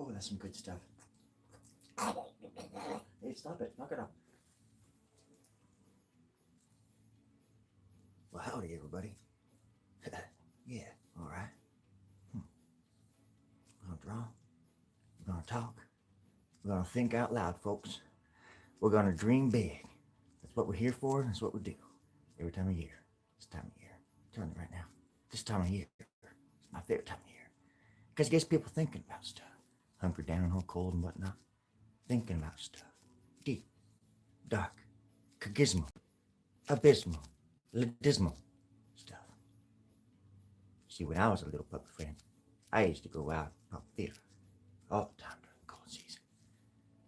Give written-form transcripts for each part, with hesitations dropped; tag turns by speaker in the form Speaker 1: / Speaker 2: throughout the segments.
Speaker 1: Oh, that's some good stuff. Hey, stop it. Knock it off. Well, howdy, everybody. Yeah, all right. We're gonna draw. We're gonna talk. We're gonna think out loud, folks. We're gonna dream big. That's what we're here for. That's what we do. Every time of year. This time of year. I'm telling you right now. This time of year. It's my favorite time of year. Because it gets people thinking about stuff. Hunkered down, all cold and whatnot. Thinking about stuff. Deep. Dark. Kagismal. Abysmal. Dismal stuff. See, when I was a little puppet friend, I used to go out and pop theater all the time during the cold season.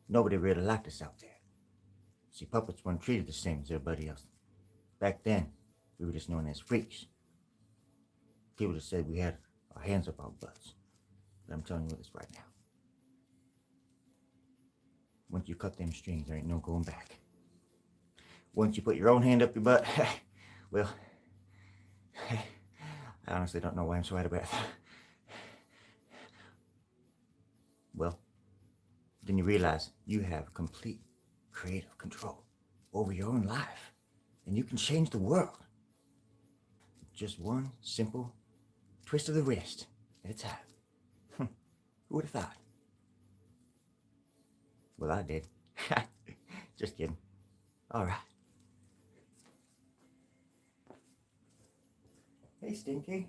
Speaker 1: Nobody really liked us out there. See, puppets weren't treated the same as everybody else. Back then, we were just known as freaks. People just said we had our hands up our butts. But I'm telling you this right now. Once you cut them strings, there ain't no going back. Once you put your own hand up your butt, well, I honestly don't know why I'm so out of breath. Well, then you realize you have complete creative control over your own life. And you can change the world. Just one simple twist of the wrist at a time. Who would have thought? Well, I did. Just kidding. All right. Hey, Stinky.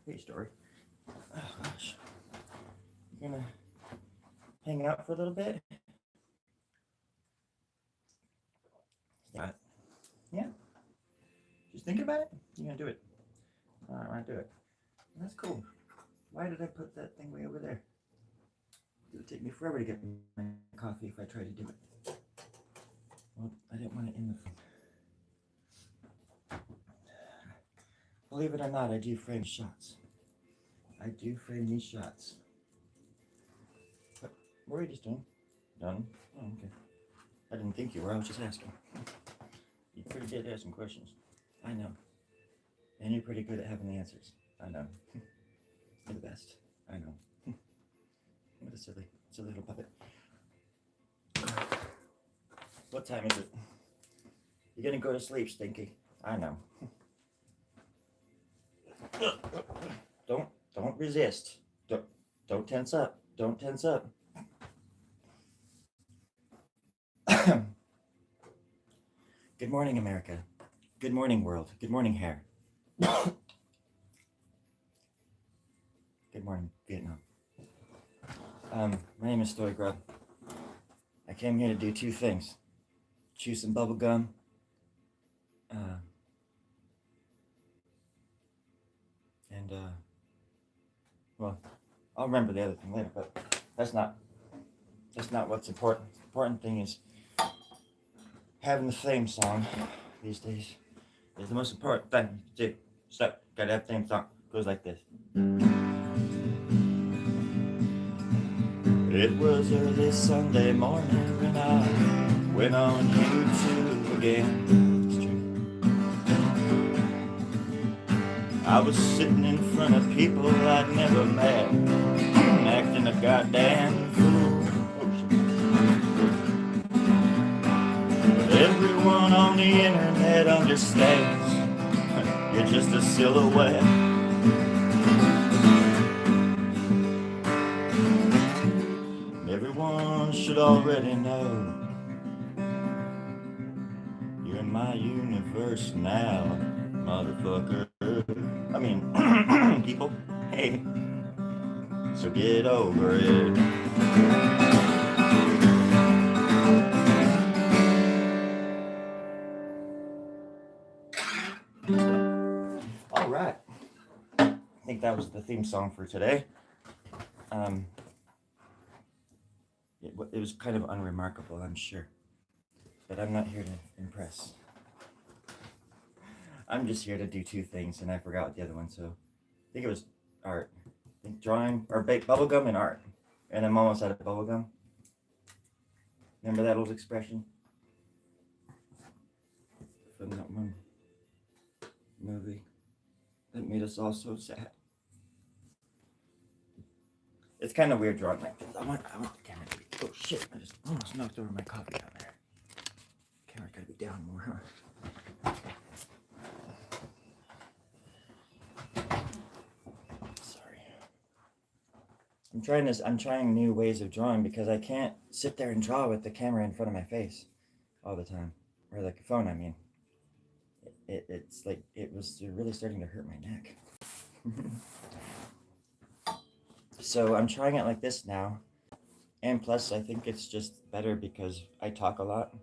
Speaker 1: Hey, Story. Oh, gosh. You gonna hang out for a little bit? Right. Yeah. Just thinking about it? You're gonna do it. All right, do it. That's cool. Why did I put that thing way over there? It would take me forever to get my coffee if I try to do it. Well, I didn't want it in the phone. Believe it or not, I do frame shots. I do frame these shots. What are you just doing? Done? Oh, okay. I didn't think you were. I was just asking. You're pretty good at asking questions. I know. And you're pretty good at having the answers. I know. You're the best. I know. What a silly little puppet. What time is it? You're gonna go to sleep, Stinky. I know. Don't resist. Don't tense up. Don't tense up. Good morning, America. Good morning, world. Good morning, hair. Good morning, Vietnam. My name is Story Grub. I came here to do two things. Chew some bubble gum. Well, I'll remember the other thing later, but that's not what's important. The important thing is having the theme song these days is the most important thing to do. So, gotta have theme song. Goes like this. It was early Sunday morning when I went on YouTube again. It's true. I was sitting in front of people I'd never met, acting a goddamn fool. But everyone on the internet understands you're just a silhouette. Everyone should already know you're in my universe now, motherfucker. I mean, people, hey, so get over it. All right, I think that was the theme song for today. It was kind of unremarkable, I'm sure, but I'm not here to impress. I'm just here to do two things, and I forgot what the other one, so I think it was art. I think drawing, or bubblegum and art. And I'm almost out of bubblegum. Remember that old expression? From that one movie that made us all so sad. It's kind of weird drawing like this. I want the camera to be. Oh shit! I just almost knocked over my coffee down there. Camera's gotta be down more, huh? Sorry. I'm trying new ways of drawing because I can't sit there and draw with the camera in front of my face all the time, or like a phone. I mean, it's like it was really starting to hurt my neck. So I'm trying it like this now, and plus I think it's just better because I talk a lot.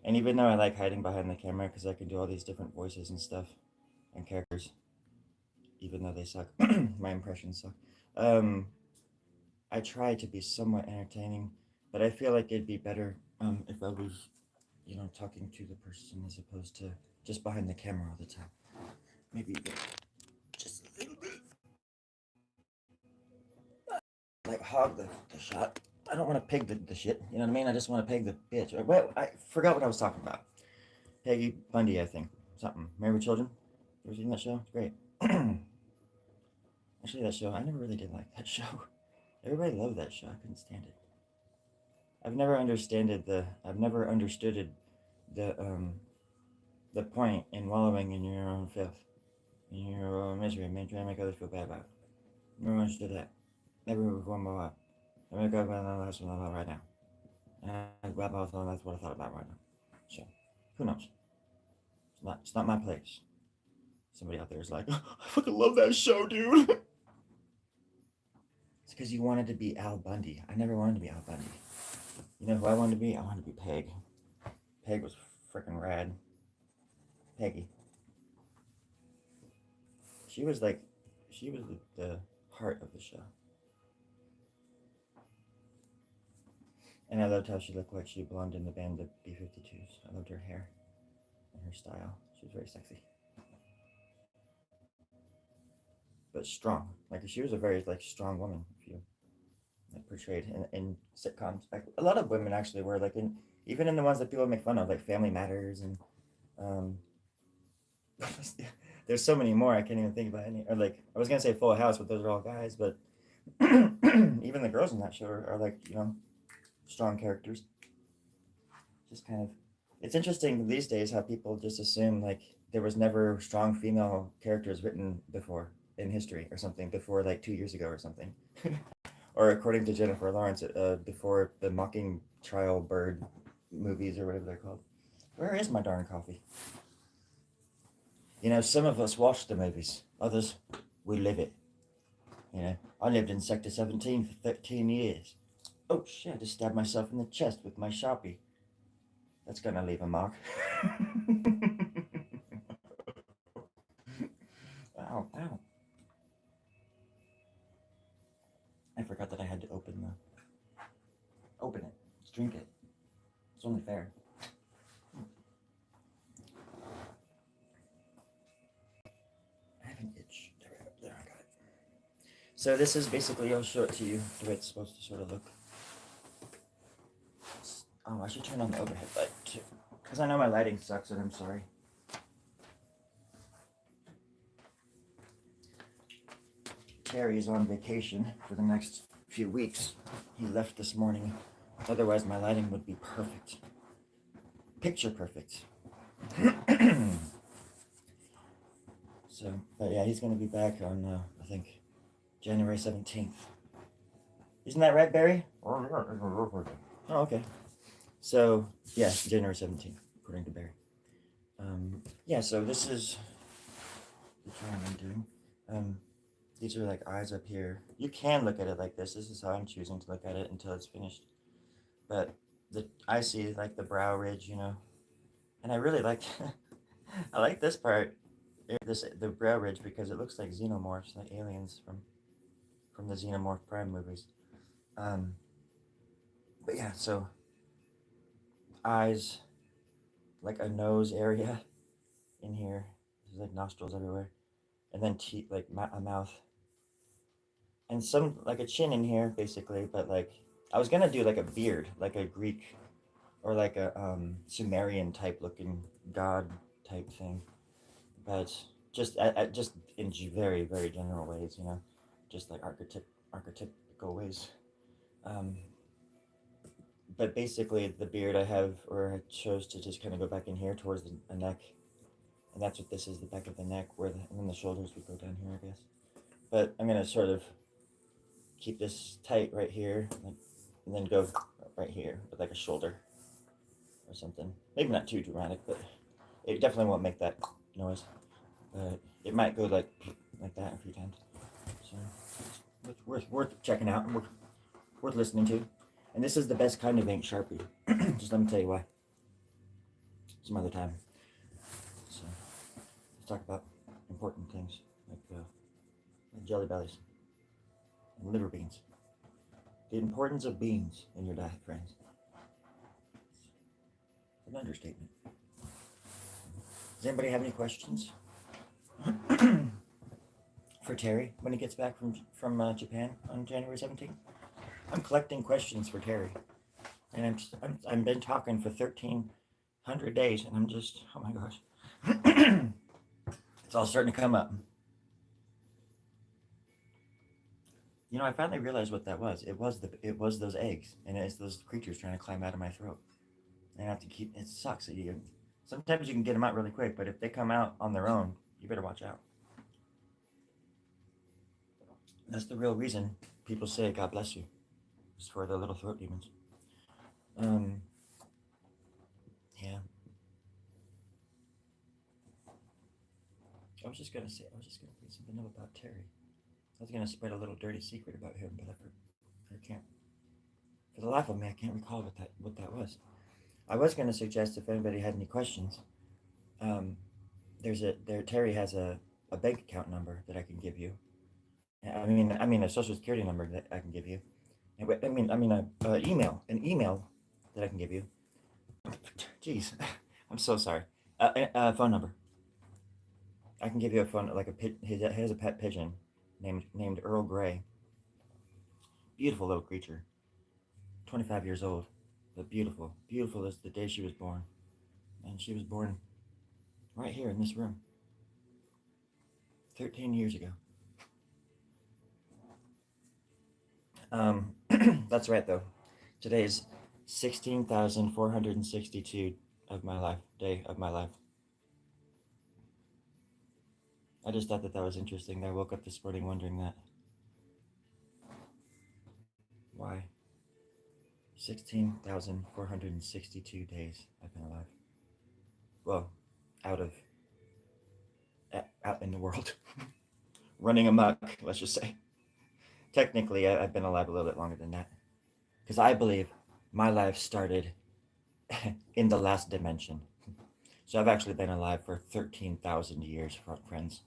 Speaker 1: And even though I like hiding behind the camera because I can do all these different voices and stuff and characters, even though they suck, my impressions suck. Um, I try to be somewhat entertaining, but I feel like it'd be better if I was, talking to the person as opposed to just behind the camera all the time. Maybe just a little bit. Like hog the shot. I don't want to peg the shit. You know what I mean? I just want to peg the bitch. Well, I forgot what I was talking about. Peggy Bundy, I think. Something. Married with Children. You ever seen that show? It's great. Actually, that show, I never really did like that show. Everybody loved that show. I couldn't stand it. I've never understood the point in wallowing in your own filth, in your own misery, and trying to make others feel bad about it. Never understood that. Never moved one more up. I'm gonna go about that's what I thought right now. And that's what I thought about right now. So, who knows? It's not my place. Somebody out there is like, oh, I fucking love that show, dude. It's because you wanted to be Al Bundy. I never wanted to be Al Bundy. You know who I wanted to be? I wanted to be Peg. Peg was freaking rad. Peggy. She was the heart of the show. And I loved how she looked like she belonged in the band of B-52s. I loved her hair and her style. She was very sexy. But strong. Like she was a very strong woman, if you portrayed in sitcoms. Like, a lot of women actually were even in the ones that people make fun of, like Family Matters and um, there's so many more I can't even think about any. Or I was gonna say Full House, but those are all guys. But even the girls in that show are strong characters. Just kind of, it's interesting these days how people just assume there was never strong female characters written before in history or something before 2 years ago or something. Or according to Jennifer Lawrence, before the Mocking Trial Bird movies or whatever they're called. Where is my darn coffee? Some of us watch the movies. Others, we live it. I lived in Sector 17 for 13 years. Oh shit, I just stabbed myself in the chest with my Sharpie. That's gonna leave a mark. Ow, ow. I forgot that I had to open it. Let's drink it. It's only fair. I have an itch. There, I got it. So this is basically, I'll show it to you the way it's supposed to sort of look. Oh, I should turn on the overhead light too, because I know my lighting sucks and I'm sorry. Terry's on vacation for the next few weeks. He left this morning. Otherwise, my lighting would be perfect. Picture perfect. So, but yeah, he's going to be back on, I think, January 17th. Isn't that right, Barry? Oh, okay. So, yeah, January 17th, according to Barry. Yeah, so this is the drawing I'm doing. These are eyes up here. You can look at it like this. This is how I'm choosing to look at it until it's finished. But I see the brow ridge, and I really like I like this part, the brow ridge, because it looks like xenomorphs, like aliens from the Xenomorph Prime movies. But yeah, so eyes, a nose area in here. There's nostrils everywhere, and then teeth, a mouth, and some a chin in here, basically. But I was gonna do a beard, a Greek or a Sumerian type looking god type thing, but just in very very general ways, just archetypical ways. Um, but basically, the beard I have, or I chose to just kind of go back in here towards the neck, and that's what this is, the back of the neck, and then the shoulders would go down here, I guess. But I'm gonna sort of keep this tight right here, like, and then go right here with like a shoulder or something. Maybe not too dramatic, but it definitely won't make that noise. But it might go like that a few times. So it's worth checking out and worth listening to. And this is the best kind of ink Sharpie. Just let me tell you why. Some other time. So let's talk about important things like jelly bellies and liver beans. The importance of beans in your diet, friends. It's an understatement. Does anybody have any questions for Terry when he gets back from Japan on January 17th? I'm collecting questions for Terry, and I've been talking for 1,300 days, and I'm just, oh my gosh, it's all starting to come up. You know, I finally realized what that was. It was those eggs, and it's those creatures trying to climb out of my throat. And I have to keep. It sucks. Sometimes you can get them out really quick, but if they come out on their own, you better watch out. That's the real reason people say God bless you. It's for the little throat demons. Yeah. I was just gonna bring something up about Terry. I was gonna spread a little dirty secret about him, but I can't. For the life of me, I can't recall what that was. I was gonna suggest if anybody had any questions, Terry has a bank account number that I can give you. I mean a social security number that I can give you. An email that I can give you. Jeez, I'm so sorry. A phone number. I can give you a phone, like he has a pet pigeon named Earl Grey. Beautiful little creature. 25 years old, but beautiful. Beautiful as the day she was born. And she was born right here in this room 13 years ago. That's right though. Today is 16,462 day of my life. I just thought that was interesting. I woke up this morning wondering that. Why? 16,462 days I've been alive. Well, out in the world. Running amok, let's just say. Technically, I've been alive a little bit longer than that. Because I believe my life started in the last dimension. So I've actually been alive for 13,000 years, friends.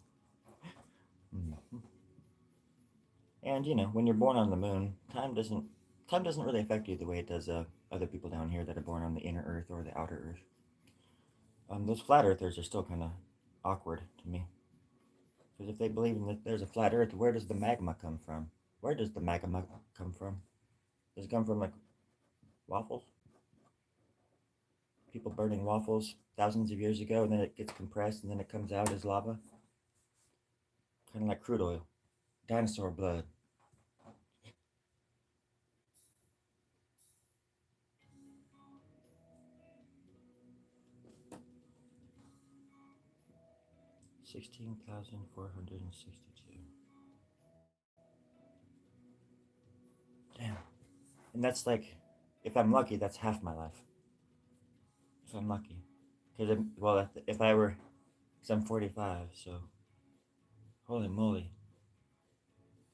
Speaker 1: Mm-hmm. And you know, when you're born on the moon, time doesn't really affect you the way it does other people down here that are born on the inner Earth or the outer Earth. Those flat earthers are still kind of awkward to me. Because if they believe that there's a flat Earth, where does the magma come from? Where does the magma come from? Does it come from like waffles? People burning waffles thousands of years ago, and then it gets compressed, and then it comes out as lava. Kind of like crude oil, dinosaur blood. $16,462. Damn. And that's like, if I'm lucky, that's half my life. If I'm lucky. Because, well, if I were, because I'm 45, so, holy moly.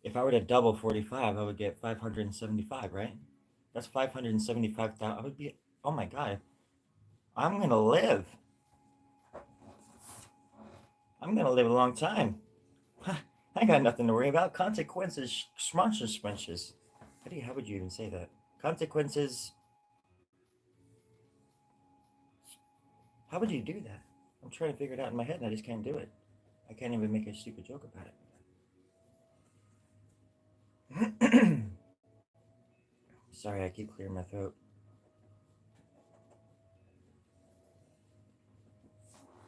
Speaker 1: If I were to double 45, I would get 575, right? That's 575,000. I would be, oh my God. I'm going to live. I'm going to live a long time. I got nothing to worry about. Consequences, smunches. How would you even say that? Consequences. How would you do that? I'm trying to figure it out in my head and I just can't do it. I can't even make a stupid joke about it. Sorry, I keep clearing my throat.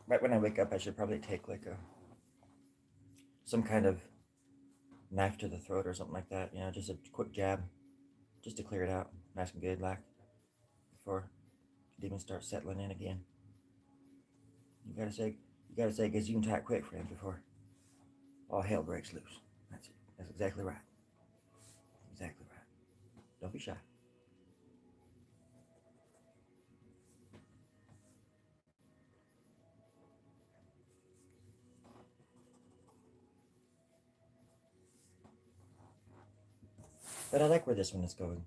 Speaker 1: Right when I wake up, I should probably take like some kind of knife to the throat or something like that. You know, just a quick jab, just to clear it out, nice and good, like before demons start settling in again. You gotta say Gesundheit quick, friend, before all hell breaks loose. That's it. That's exactly right. Exactly right. Don't be shy. But I like where this one is going.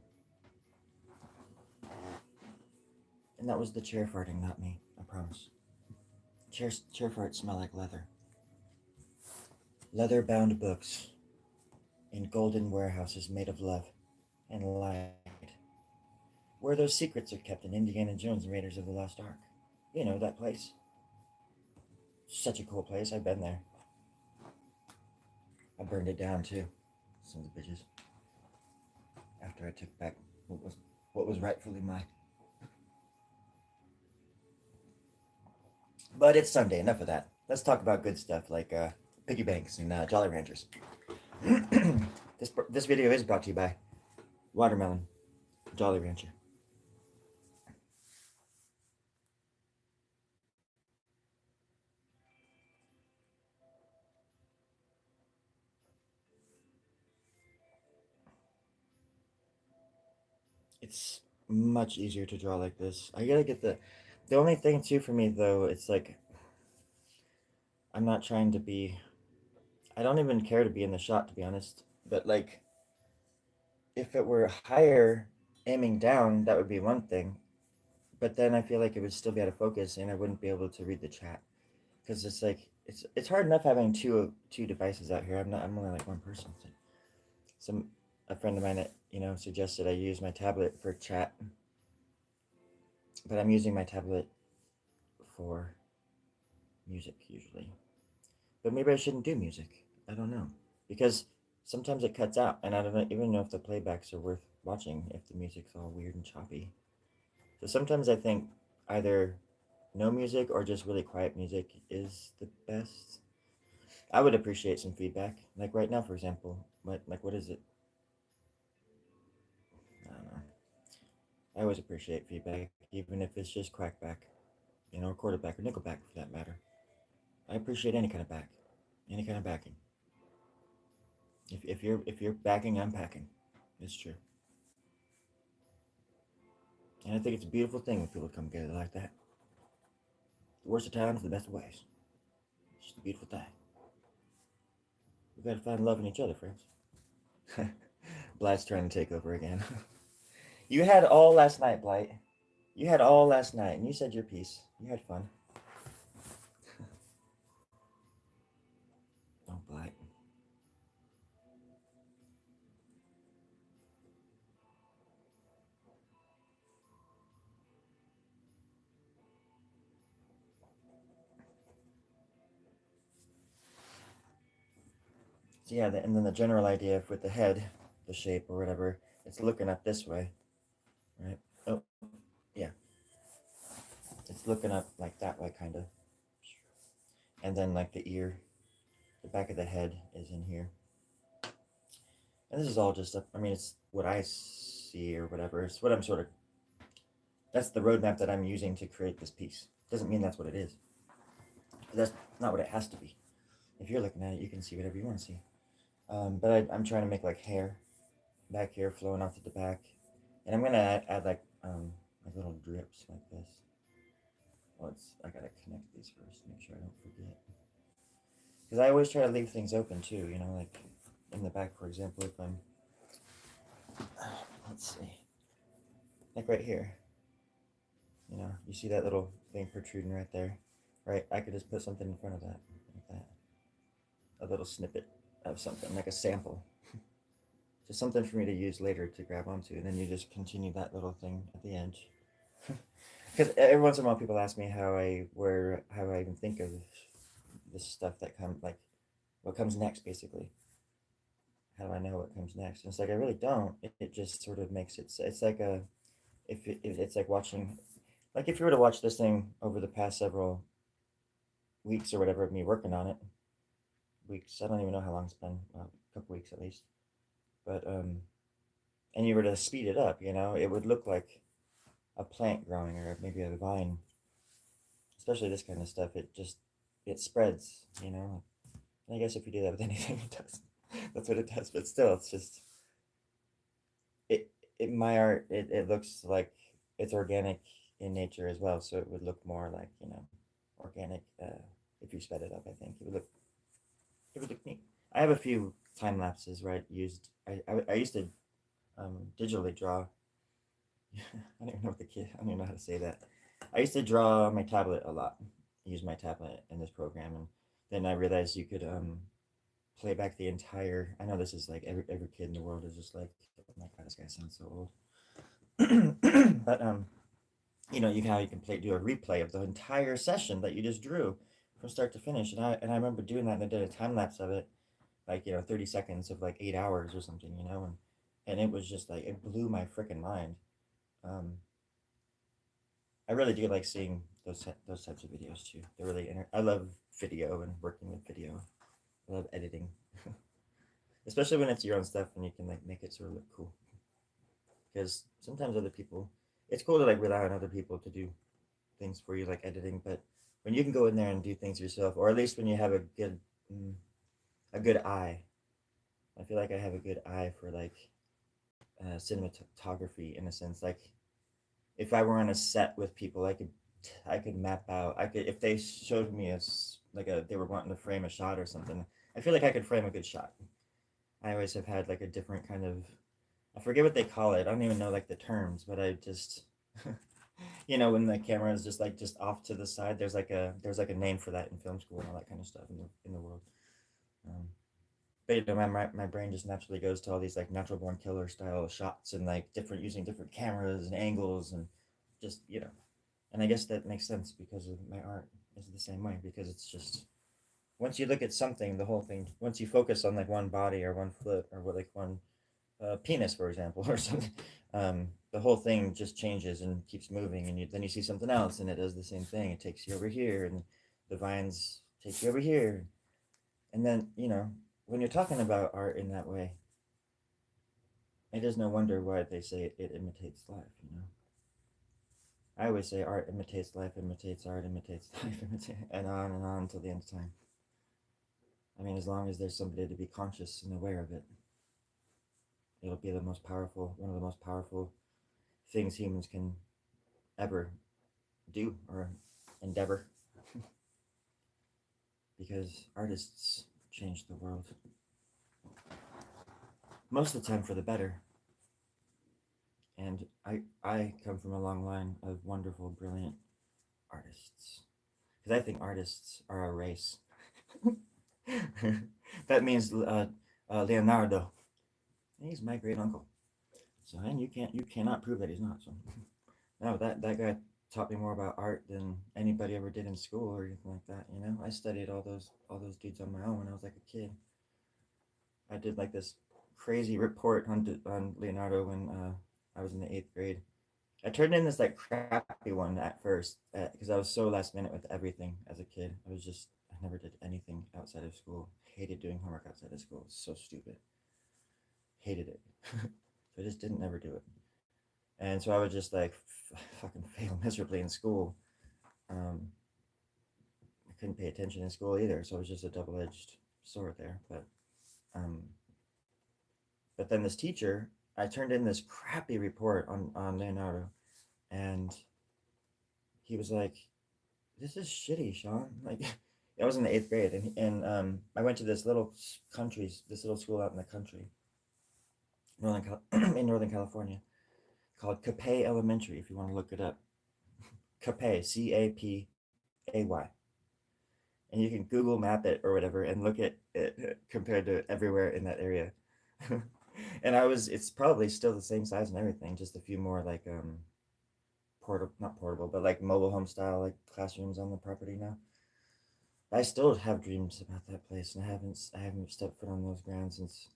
Speaker 1: And that was the chair farting, not me. I promise. Chair farts smell like leather. Leather bound books in golden warehouses made of love and light. Where those secrets are kept in Indiana Jones and Raiders of the Lost Ark. You know, that place. Such a cool place. I've been there. I burned it down too. Sons of bitches. After I took back what was rightfully mine. But it's Sunday. Enough of that. Let's talk about good stuff like piggy banks and Jolly Ranchers. This video is brought to you by Watermelon Jolly Rancher. It's much easier to draw like this. I gotta get the only thing too for me though, it's like I'm not trying to be, I don't even care to be in the shot to be honest. But like if it were higher aiming down, that would be one thing. But then I feel like it would still be out of focus and I wouldn't be able to read the chat. Because it's like it's hard enough having two devices out here. I'm only like one person. So some a friend of mine that suggested I use my tablet for chat, but I'm using my tablet for music usually. But maybe I shouldn't do music. I don't know because sometimes it cuts out, and I don't even know if the playbacks are worth watching if the music's all weird and choppy. So sometimes I think either no music or just really quiet music is the best. I would appreciate some feedback. Like right now, for example, what is it? I don't know. I always appreciate feedback, even if it's just crackback, or quarterback or nickelback for that matter. I appreciate any kind of back, any kind of backing. If you're backing, I'm packing. It's true, and I think it's a beautiful thing when people come together like that. The worst of times, the best of ways. It's just a beautiful thing. We gotta find love in each other, friends. Blight's trying to take over again. You had all last night, Blight. You had all last night, and you said your piece. You had fun. Oh, Blight. So yeah, and then the general idea with the head, the shape or whatever, it's looking up this way, right? Oh, yeah, it's looking up like that way, kind of. And then like the ear, the back of the head is in here. And this is all just, I mean, it's what I see or whatever. It's what I'm sort of, that's the roadmap that I'm using to create this piece. Doesn't mean that's what it is. That's not what it has to be. If you're looking at it, you can see whatever you want to see. But I'm trying to make like hair back here flowing off to the back. And I'm going to add like little drips like this. Well, I gotta connect these first to make sure I don't forget. Because I always try to leave things open too, like in the back, for example, if I'm, let's see, like right here, you see that little thing protruding right there, right? I could just put something in front of that, like that, a little snippet of something, like a sample, just something for me to use later to grab onto, and then you just continue that little thing at the edge. Because every once in a while, people ask me how I even think of this stuff that comes, like what comes next, basically. How do I know what comes next? And it's like I really don't. It just sort of makes it. It's like if it's like watching, like if you were to watch this thing over the past several weeks or whatever of me working on it, weeks. I don't even know how long it's been. A couple weeks at least. But and you were to speed it up, you know, it would look like a plant growing or maybe a vine. Especially this kind of stuff, it spreads, you know. And I guess if you do that with anything, it does. That's what it does. But still, it's just it. My art, it looks like it's organic in nature as well, so it would look more like, you know, organic if you sped it up. I think it would look neat. I have a few time lapses where I used to digitally draw. I don't even know what the kid. I don't even know how to say that. I used to draw on my tablet a lot. Use my tablet in this program, and then I realized you could play back the entire. I know this is like every kid in the world is just like, oh my god, this guy sounds so old. But you know, you can do a replay of the entire session that you just drew from start to finish. And I remember doing that, and I did a time lapse of it, like, you know, 30 seconds of like 8 hours or something, you know, and it was just like it blew my freaking mind. Um, I really do like seeing those types of videos too. They're really I love video and working with video. I love editing, especially when it's your own stuff and you can like make it sort of look cool. Because sometimes other people, it's cool to like rely on other people to do things for you, like editing. But when you can go in there and do things yourself, or at least when you have mm, a good eye, I feel like I have a good eye for like cinematography in a sense. Like if I were on a set with people, I could map out. I could if they showed me as like they were wanting to frame a shot or something. I feel like I could frame a good shot. I always have had like a different kind of I forget what they call it. I don't even know like the terms, but I just you know when the camera is just off to the side. There's like a name for that in film school and all that kind of stuff in the world. Um, but you know, my brain just naturally goes to all these like natural born killer style shots and like different using different cameras and angles and just you know. And I guess that makes sense because of my art is the same way because it's just once you look at something, the whole thing. Once you focus on like one body or one foot or what like one penis, for example, or something, the whole thing just changes and keeps moving, and then you see something else, and it does the same thing. It takes you over here, and the vines take you over here, and then you know when you're talking about art in that way, it is no wonder why they say it imitates life. You know, I always say art imitates life, imitates art, imitates life, and on until the end of time. I mean, as long as there's somebody to be conscious and aware of it, it'll be one of the most powerful things humans can ever do or endeavor. Because artists change the world. Most of the time for the better. And I come from a long line of wonderful, brilliant artists. Because I think artists are a race. That means Leonardo. He's my great uncle. So and you cannot prove that he's not. So no, that guy taught me more about art than anybody ever did in school or anything like that. You know, I studied all those dudes on my own when I was like a kid. I did like this crazy report on Leonardo when I was in the 8th grade. I turned in this like crappy one at first because I was so last minute with everything as a kid. I never did anything outside of school. Hated doing homework outside of school. So stupid. Hated it. So I just didn't ever do it. And so I would just like fucking fail miserably in school. Um, I couldn't pay attention in school either, so it was just a double-edged sword there. Um, but then this teacher, I turned in this crappy report on Leonardo, and he was like, "This is shitty, Sean." Like, I was in the 8th grade, and I went to this little school out in the country, in Northern California, called Capay Elementary. If you want to look it up, Capay, Capay, and you can Google Map it or whatever and look at it compared to everywhere in that area. And it's probably still the same size and everything, just a few more like not portable, but like mobile home style like classrooms on the property now. I still have dreams about that place, and I haven't stepped foot on those grounds since,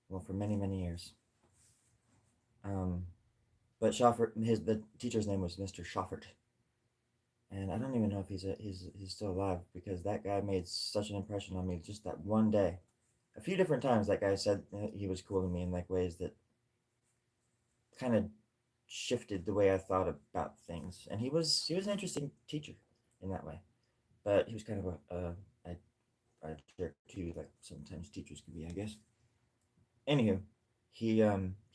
Speaker 1: well, for many many years. Um, but the teacher's name was Mr. Schoffert, and I don't even know if he's still alive because that guy made such an impression on me just that one day. a few different times, like I said, he was cool to me in like ways that kind of shifted the way I thought about things. And he was an interesting teacher in that way, but he was kind of a jerk too, like sometimes teachers can be, I guess. Anywho, he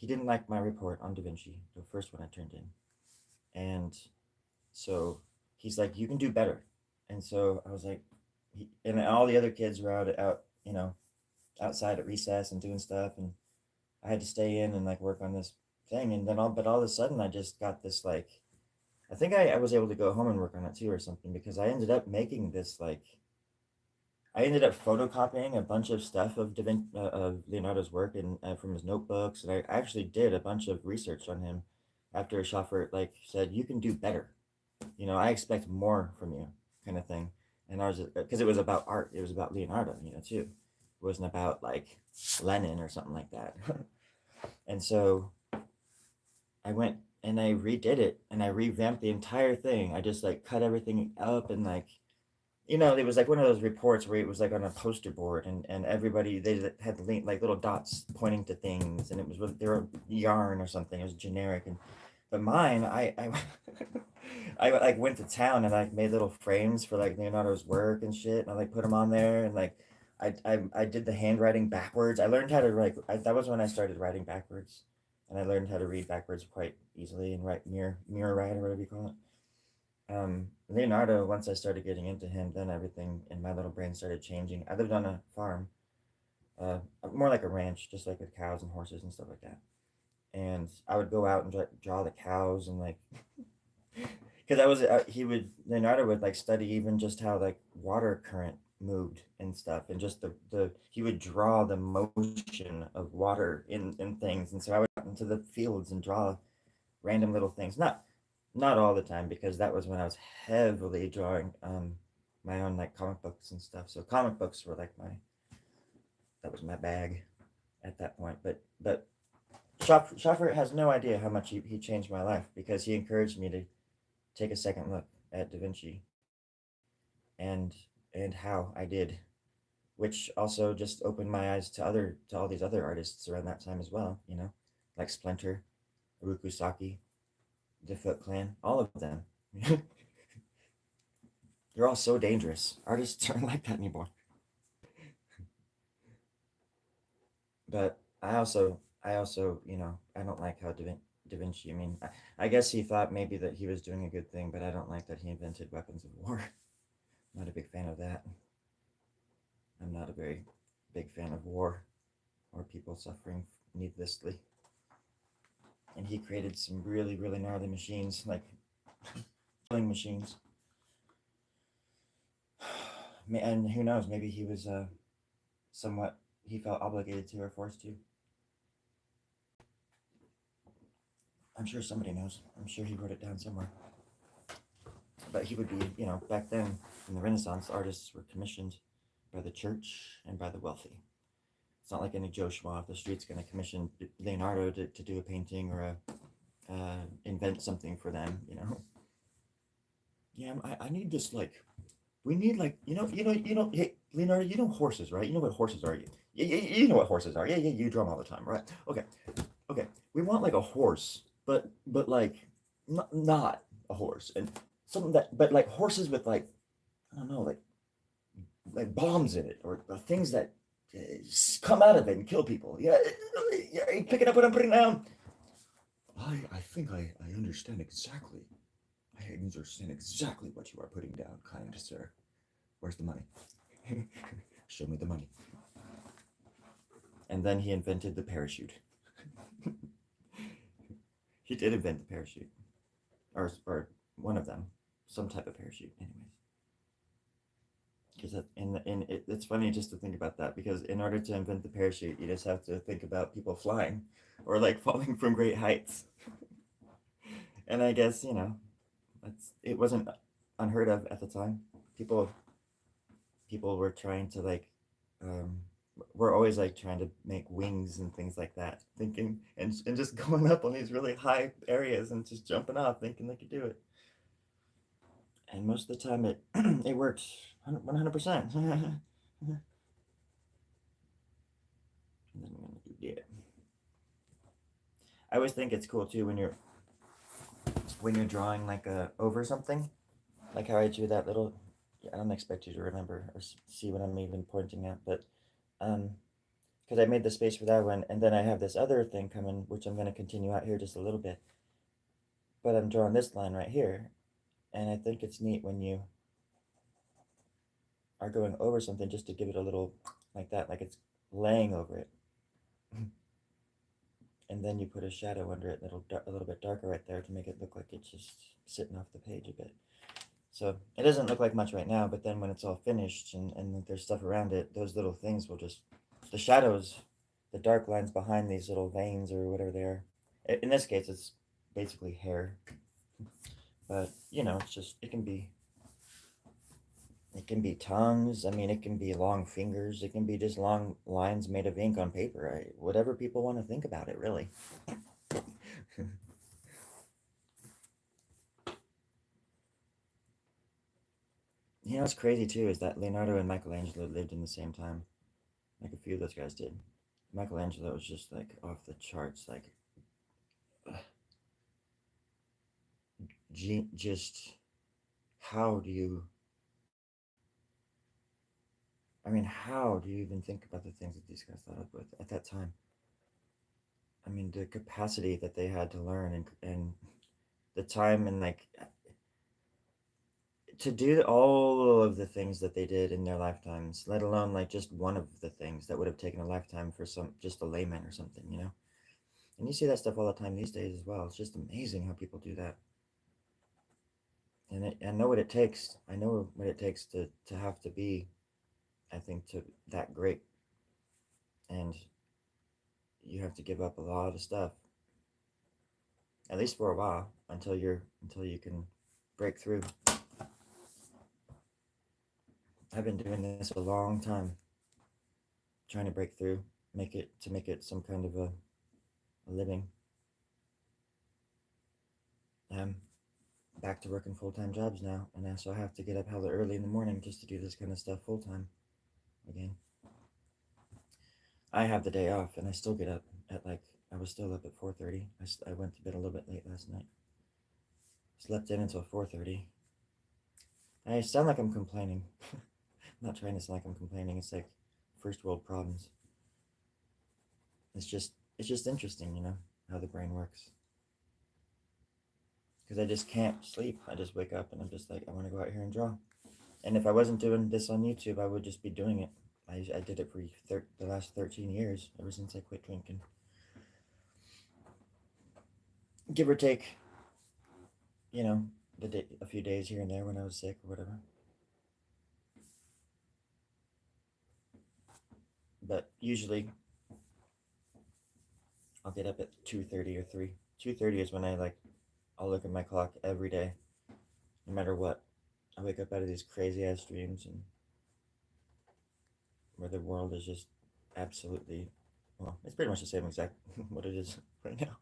Speaker 1: didn't like my report on Da Vinci, the first one I turned in, and so he's like, "You can do better." And so I was like, and all the other kids were out, outside at recess and doing stuff, and I had to stay in and like work on this thing, and then all of a sudden I just got this like, I think I was able to go home and work on it too or something because I ended up making this like, I ended up photocopying a bunch of stuff of Leonardo's work and from his notebooks, and I actually did a bunch of research on him after Schaffer like said, "You can do better. I expect more from you," kind of thing. And I was, because it was about art, it was about Leonardo, too. It wasn't about like Lenin or something like that. And so I went and I redid it and I revamped the entire thing. I just like cut everything up and like, it was like one of those reports where it was like on a poster board and everybody, they had like little dots pointing to things, and it was they were yarn or something. It was generic. And but mine, I like went to town and like made little frames for like Leonardo's work and shit, and I like put them on there, and like I did the handwriting backwards. I learned how to like that was when I started writing backwards, and I learned how to read backwards quite easily and write mirror write or whatever you call it. Leonardo, once I started getting into him, then everything in my little brain started changing. I lived on a farm, more like a ranch, just like with cows and horses and stuff like that. And I would go out and draw the cows and like, because I was Leonardo would like study even just how like water current moved and stuff, and just the he would draw the motion of water in things, and so I would go out into the fields and draw random little things, not all the time, because that was when I was heavily drawing my own like comic books and stuff. So comic books were like that was my bag at that point. But Schaffer has no idea how much he changed my life, because he encouraged me to take a second look at Da Vinci and how I did, which also just opened my eyes to all these other artists around that time as well. Like Splinter, Urukusaki, the Foot Clan, all of them. They're all so dangerous. Artists aren't like that anymore. But I also, I don't like how Da Vinci. I mean, I guess he thought maybe that he was doing a good thing, but I don't like that he invented weapons of war. I'm not a big fan of that. I'm not a very big fan of war or people suffering needlessly. And he created some really, really gnarly machines, like killing machines. And who knows? Maybe he was somewhat, he felt obligated to or forced to. I'm sure somebody knows. I'm sure he wrote it down somewhere. But he would be, back then in the Renaissance, artists were commissioned by the church and by the wealthy. It's not like any Joe Schmo off the street's going to commission Leonardo to do a painting or invent something for them. Yeah, I need this, like, we need, like, hey, Leonardo, you know horses, right? You know what horses are. You know what horses are. Yeah, you draw them all the time, right? Okay. We want like a horse, but like not a horse, and something but like horses with like, I don't know, like bombs in it, or things that come out of it and kill people. Yeah, you picking up what I'm putting down? I think I understand exactly. I understand exactly what you are putting down, kind sir. Where's the money? Show me the money. And then he invented the parachute. He did invent the parachute, or one of them, some type of parachute, anyways. Because it's funny just to think about that, because in order to invent the parachute, you just have to think about people flying or like falling from great heights. And I guess it wasn't unheard of at the time. People were trying to like, um, we're always like trying to make wings and things like that, thinking and just going up on these really high areas and just jumping off, thinking they could do it. And most of the time it worked 100%. I always think it's cool too when you're drawing like over something, like how I drew that little. I don't expect you to remember or see what I'm even pointing at, but um, because I made the space for that one, and then I have this other thing coming, which I'm going to continue out here just a little bit. But I'm drawing this line right here, and I think it's neat when you are going over something just to give it a little like that, like it's laying over it. And then you put a shadow under it, a little bit darker right there to make it look like it's just sitting off the page a bit. So it doesn't look like much right now, but then when it's all finished and there's stuff around it, those little things will just, the shadows, the dark lines behind these little veins or whatever they are. In this case, it's basically hair, but you know, it's just, it can be tongues. I mean, it can be long fingers. It can be just long lines made of ink on paper. Whatever people want to think about it, really. You know what's crazy too is that Leonardo and Michelangelo lived in the same time. Like a few of those guys did. Michelangelo was just like off the charts. Like, just how do you? I mean, how do you even think about the things that these guys thought up with at that time? I mean, the capacity that they had to learn and the time and like to do all of the things that they did in their lifetimes, let alone like just one of the things that would have taken a lifetime for some just a layman or something, you know? And you see that stuff all the time these days as well. It's just amazing how people do that. And I know what it takes. I know what it takes to have to be, I think, to that great. And you have to give up a lot of stuff, at least for a while, until you can break through. I've been doing this a long time, trying to break through, make it some kind of a living. I'm back to working full-time jobs now, and so I have to get up hella early in the morning just to do this kind of stuff full-time again. I have the day off, and I still get up at like, I was still up at 4:30. I went to bed a little bit late last night. Slept in until 4:30. I sound like I'm complaining. I'm not trying to sound like I'm complaining. It's like first world problems. It's just interesting, you know, how the brain works. Because I just can't sleep. I just wake up and I'm just like, I want to go out here and draw. And if I wasn't doing this on YouTube, I would just be doing it. I did it for the last 13 years, ever since I quit drinking. Give or take, you know, a few days here and there when I was sick or whatever. But usually, I'll get up at 2:30 or 3. 2:30 is when I'll look at my clock every day, no matter what. I wake up out of these crazy ass dreams and where the world is just absolutely, well, it's pretty much the same exact what it is right now.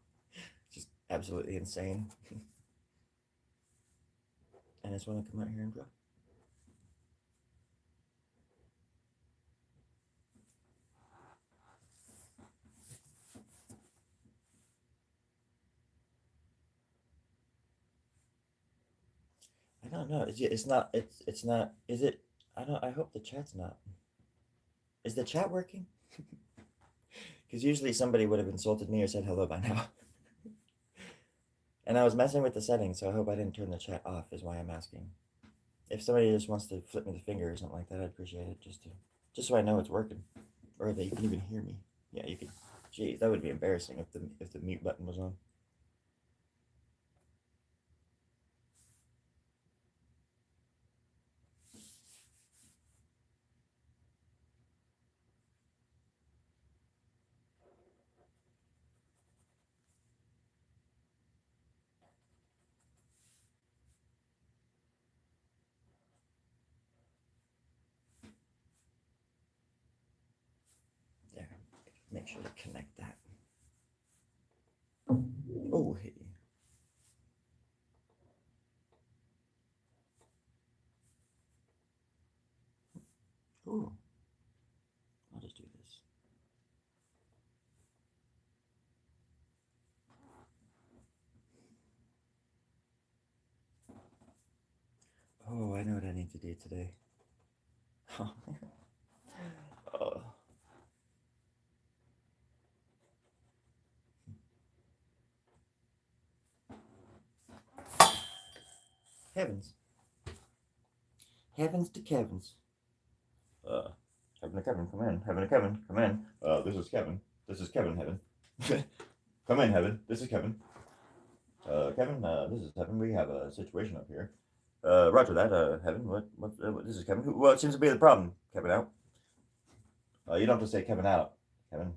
Speaker 1: Just absolutely insane. And I just want to come out here and draw. I don't know. It's not. It's not. Is it? I don't. I hope the chat's not. Is the chat working? Because usually somebody would have insulted me or said hello by now. And I was messing with the settings, so I hope I didn't turn the chat off. Is why I'm asking. If somebody just wants to flip me the finger or something like that, I'd appreciate it. Just so I know it's working, or that you can even hear me. Yeah, you can. Geez, that would be embarrassing if the mute button was on. There. Make sure to connect that. Oh, hey. Ooh. I'll just do this. need to do today. Oh. Heavens. Heavens to Kevins. Heaven to Kevin, come in. Heaven to Kevin, come in. This is Kevin. This is Kevin, Heaven. Come in, Heaven. This is Kevin. Kevin, this is Heaven. We have a situation up here. Roger that, Heaven. This is Kevin. What seems to be the problem? Kevin out. You don't have to say Kevin out, Kevin.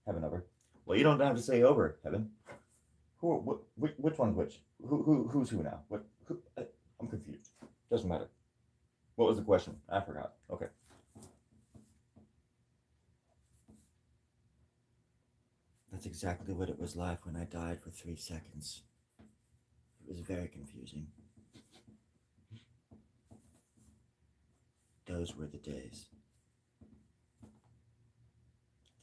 Speaker 1: Heaven over. Well, you don't have to say over, Heaven. Which one's which? Who's who now? I'm confused. Doesn't matter. What was the question? I forgot. Okay. That's exactly what it was like when I died for 3 seconds. It was very confusing. Those were the days.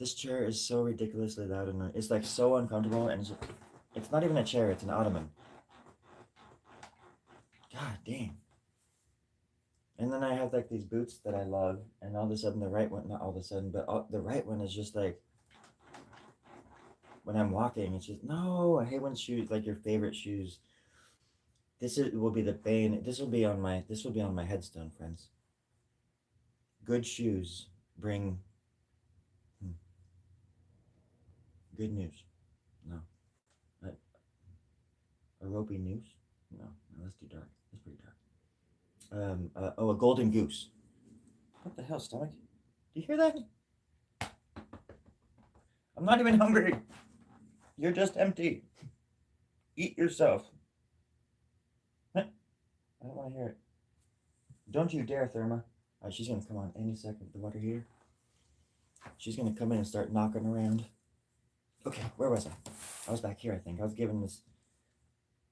Speaker 1: This chair is so ridiculously loud and it's like so uncomfortable, and it's not even a chair, it's an ottoman. God dang. And then I have like these boots that I love, and all of a sudden the right one, not all of a sudden, but the right one is just like, when I'm walking, it's just, no, I hate when shoes, like your favorite shoes. Will be the bane. This will be on my headstone, friends. Good shoes bring good news. No. A ropey noose? No, that's too dark. That's pretty dark. A golden goose. What the hell, stomach? Do you hear that? I'm not even hungry. You're just empty. Eat yourself. I don't want to hear it. Don't you dare, Therma. She's going to come on any second with the water heater. She's going to come in and start knocking around. Okay, where was I? I was back here, I think. I was giving this...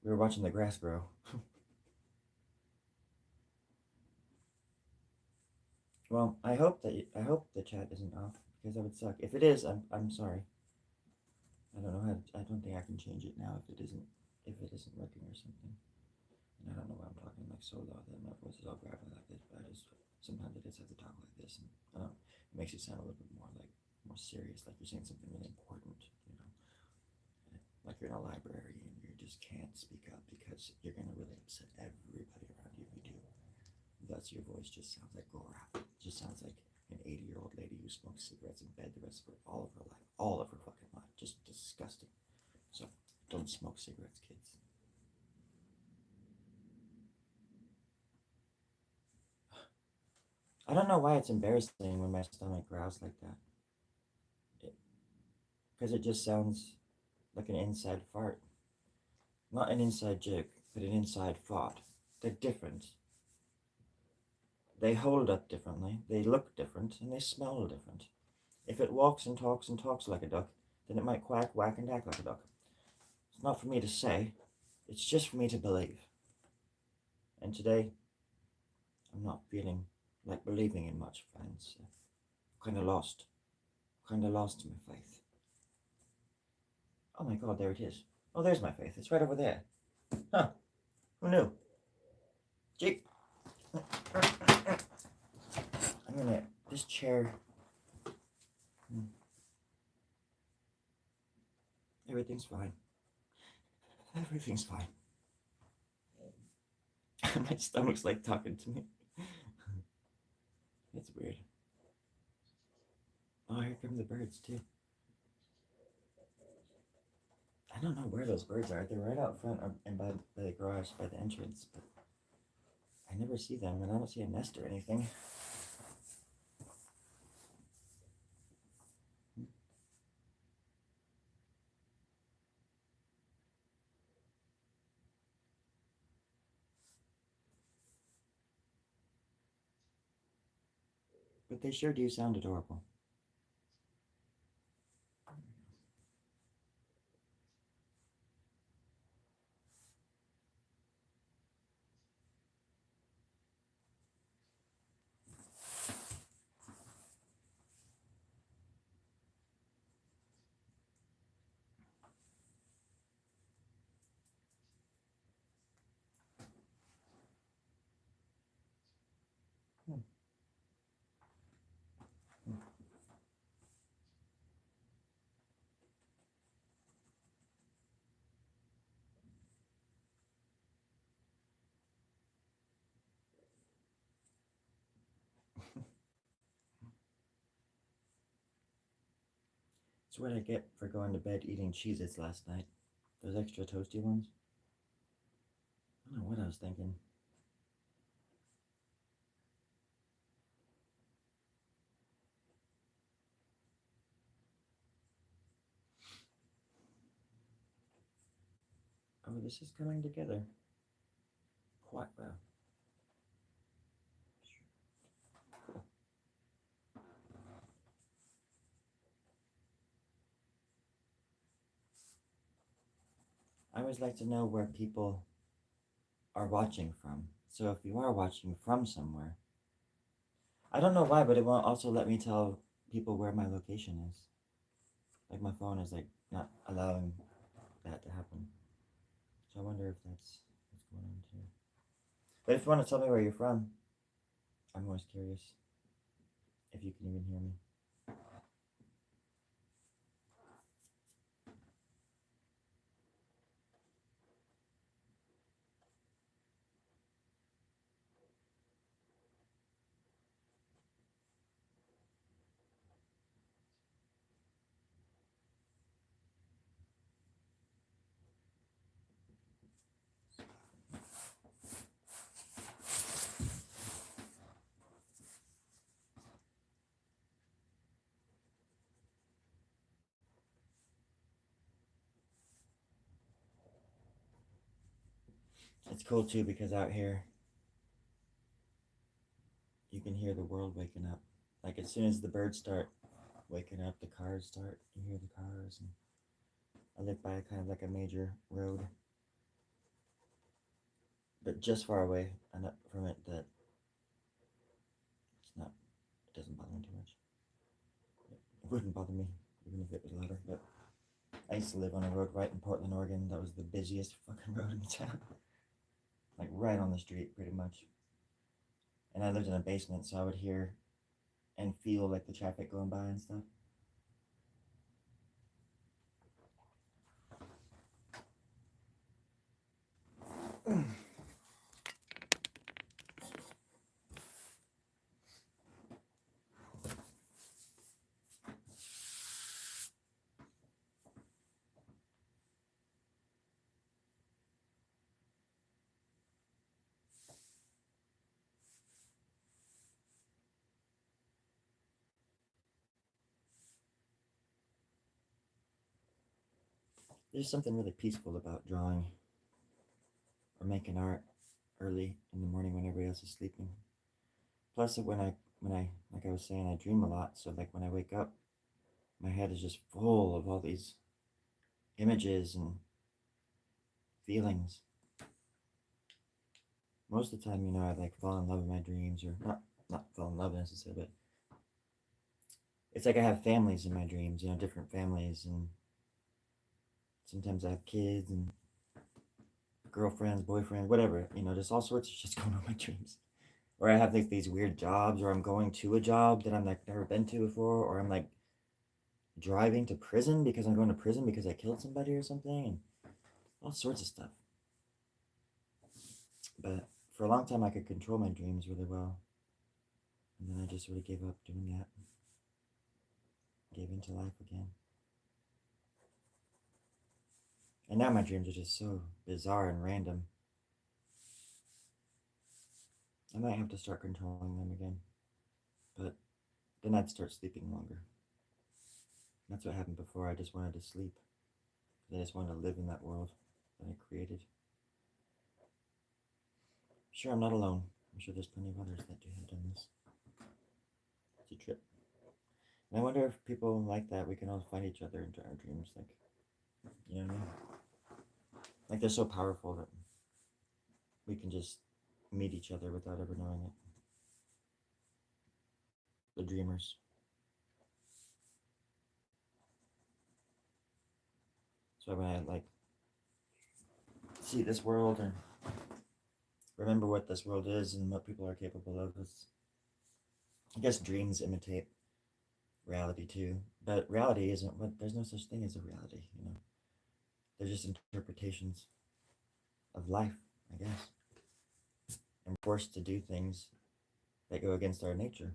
Speaker 1: We were watching the grass grow. Well, I hope the chat isn't off, because that would suck. If it is, I'm sorry. I don't know how. I don't think I can change it now if it isn't working or something. And I don't know why I'm talking like so loud that my voice is all gravelly like this. But sometimes I just have to talk like this, and it makes it sound a little bit more serious, like you're saying something really important, like you're in a library and you just can't speak up because you're gonna really upset everybody around you if you do. Thus, your voice just sounds like Gora. It just sounds like an 80-year-old lady who smokes cigarettes in bed the rest of all of her life, all of her fucking life. Just disgusting. So, don't smoke cigarettes, kids. I don't know why it's embarrassing when my stomach growls like that. Because it just sounds like an inside fart. Not an inside joke, but an inside fart. They're different. They hold up differently, they look different, and they smell different. If it walks and talks like a duck, then it might quack, whack, and act like a duck. It's not for me to say, it's just for me to believe. And today, I'm not feeling like believing in much, friends. Kind of lost my faith. Oh my god, there it is. Oh, there's my faith. It's right over there. Huh. Who knew? Jeep. This chair. Everything's fine. Everything's fine. My stomach's like talking to me. It's weird. Oh, here come the birds too. I don't know where those birds are. They're right out front and by the garage, by the entrance, but I never see them, and I don't see a nest or anything. But they sure do sound adorable. That's what I get for going to bed eating Cheez-Its last night. Those extra toasty ones. I don't know what I was thinking. Oh, this is coming together quite well. Cool. I always like to know where people are watching from. So if you are watching from somewhere, I don't know why, but it won't also let me tell people where my location is. Like my phone is like not allowing that to happen. So I wonder if that's what's going on too. But if you want to tell me where you're from, I'm always curious if you can even hear me. It's cool too because out here you can hear the world waking up. Like as soon as the birds start waking up, the cars start. You hear the cars, and I live by kind of like a major road, but just far away enough from it that it's not. It doesn't bother me too much. It wouldn't bother me even if it was louder. But I used to live on a road right in Portland, Oregon. That was the busiest fucking road in town. Like right on the street, pretty much. And I lived in a basement, so I would hear and feel like the traffic going by and stuff. There's something really peaceful about drawing or making art early in the morning when everybody else is sleeping. Plus, when I like I was saying, I dream a lot. So like when I wake up, my head is just full of all these images and feelings. Most of the time, I like fall in love with my dreams, or not fall in love necessarily, but it's like I have families in my dreams. Different families, and sometimes I have kids and girlfriends, boyfriends, whatever. Just all sorts of shit's going on in my dreams. Or I have like these weird jobs, or I'm going to a job that I'm like never been to before, or I'm like driving to prison because I'm going to prison because I killed somebody or something, and all sorts of stuff. But for a long time, I could control my dreams really well, and then I just sort of gave up doing that, gave into life again. And now my dreams are just so bizarre and random. I might have to start controlling them again, but then I'd start sleeping longer. That's what happened before. I just wanted to sleep. I just wanted to live in that world that I created. Sure, I'm not alone. I'm sure there's plenty of others that have done this. It's a trip. And I wonder if people like that, we can all find each other into our dreams. Like, you know what I mean? Like, they're so powerful that we can just meet each other without ever knowing it. The dreamers. So when I like see this world and remember what this world is and what people are capable of, I guess dreams imitate reality too. But reality isn't what, there's no such thing as a reality. They're just interpretations of life, I guess. And we're forced to do things that go against our nature.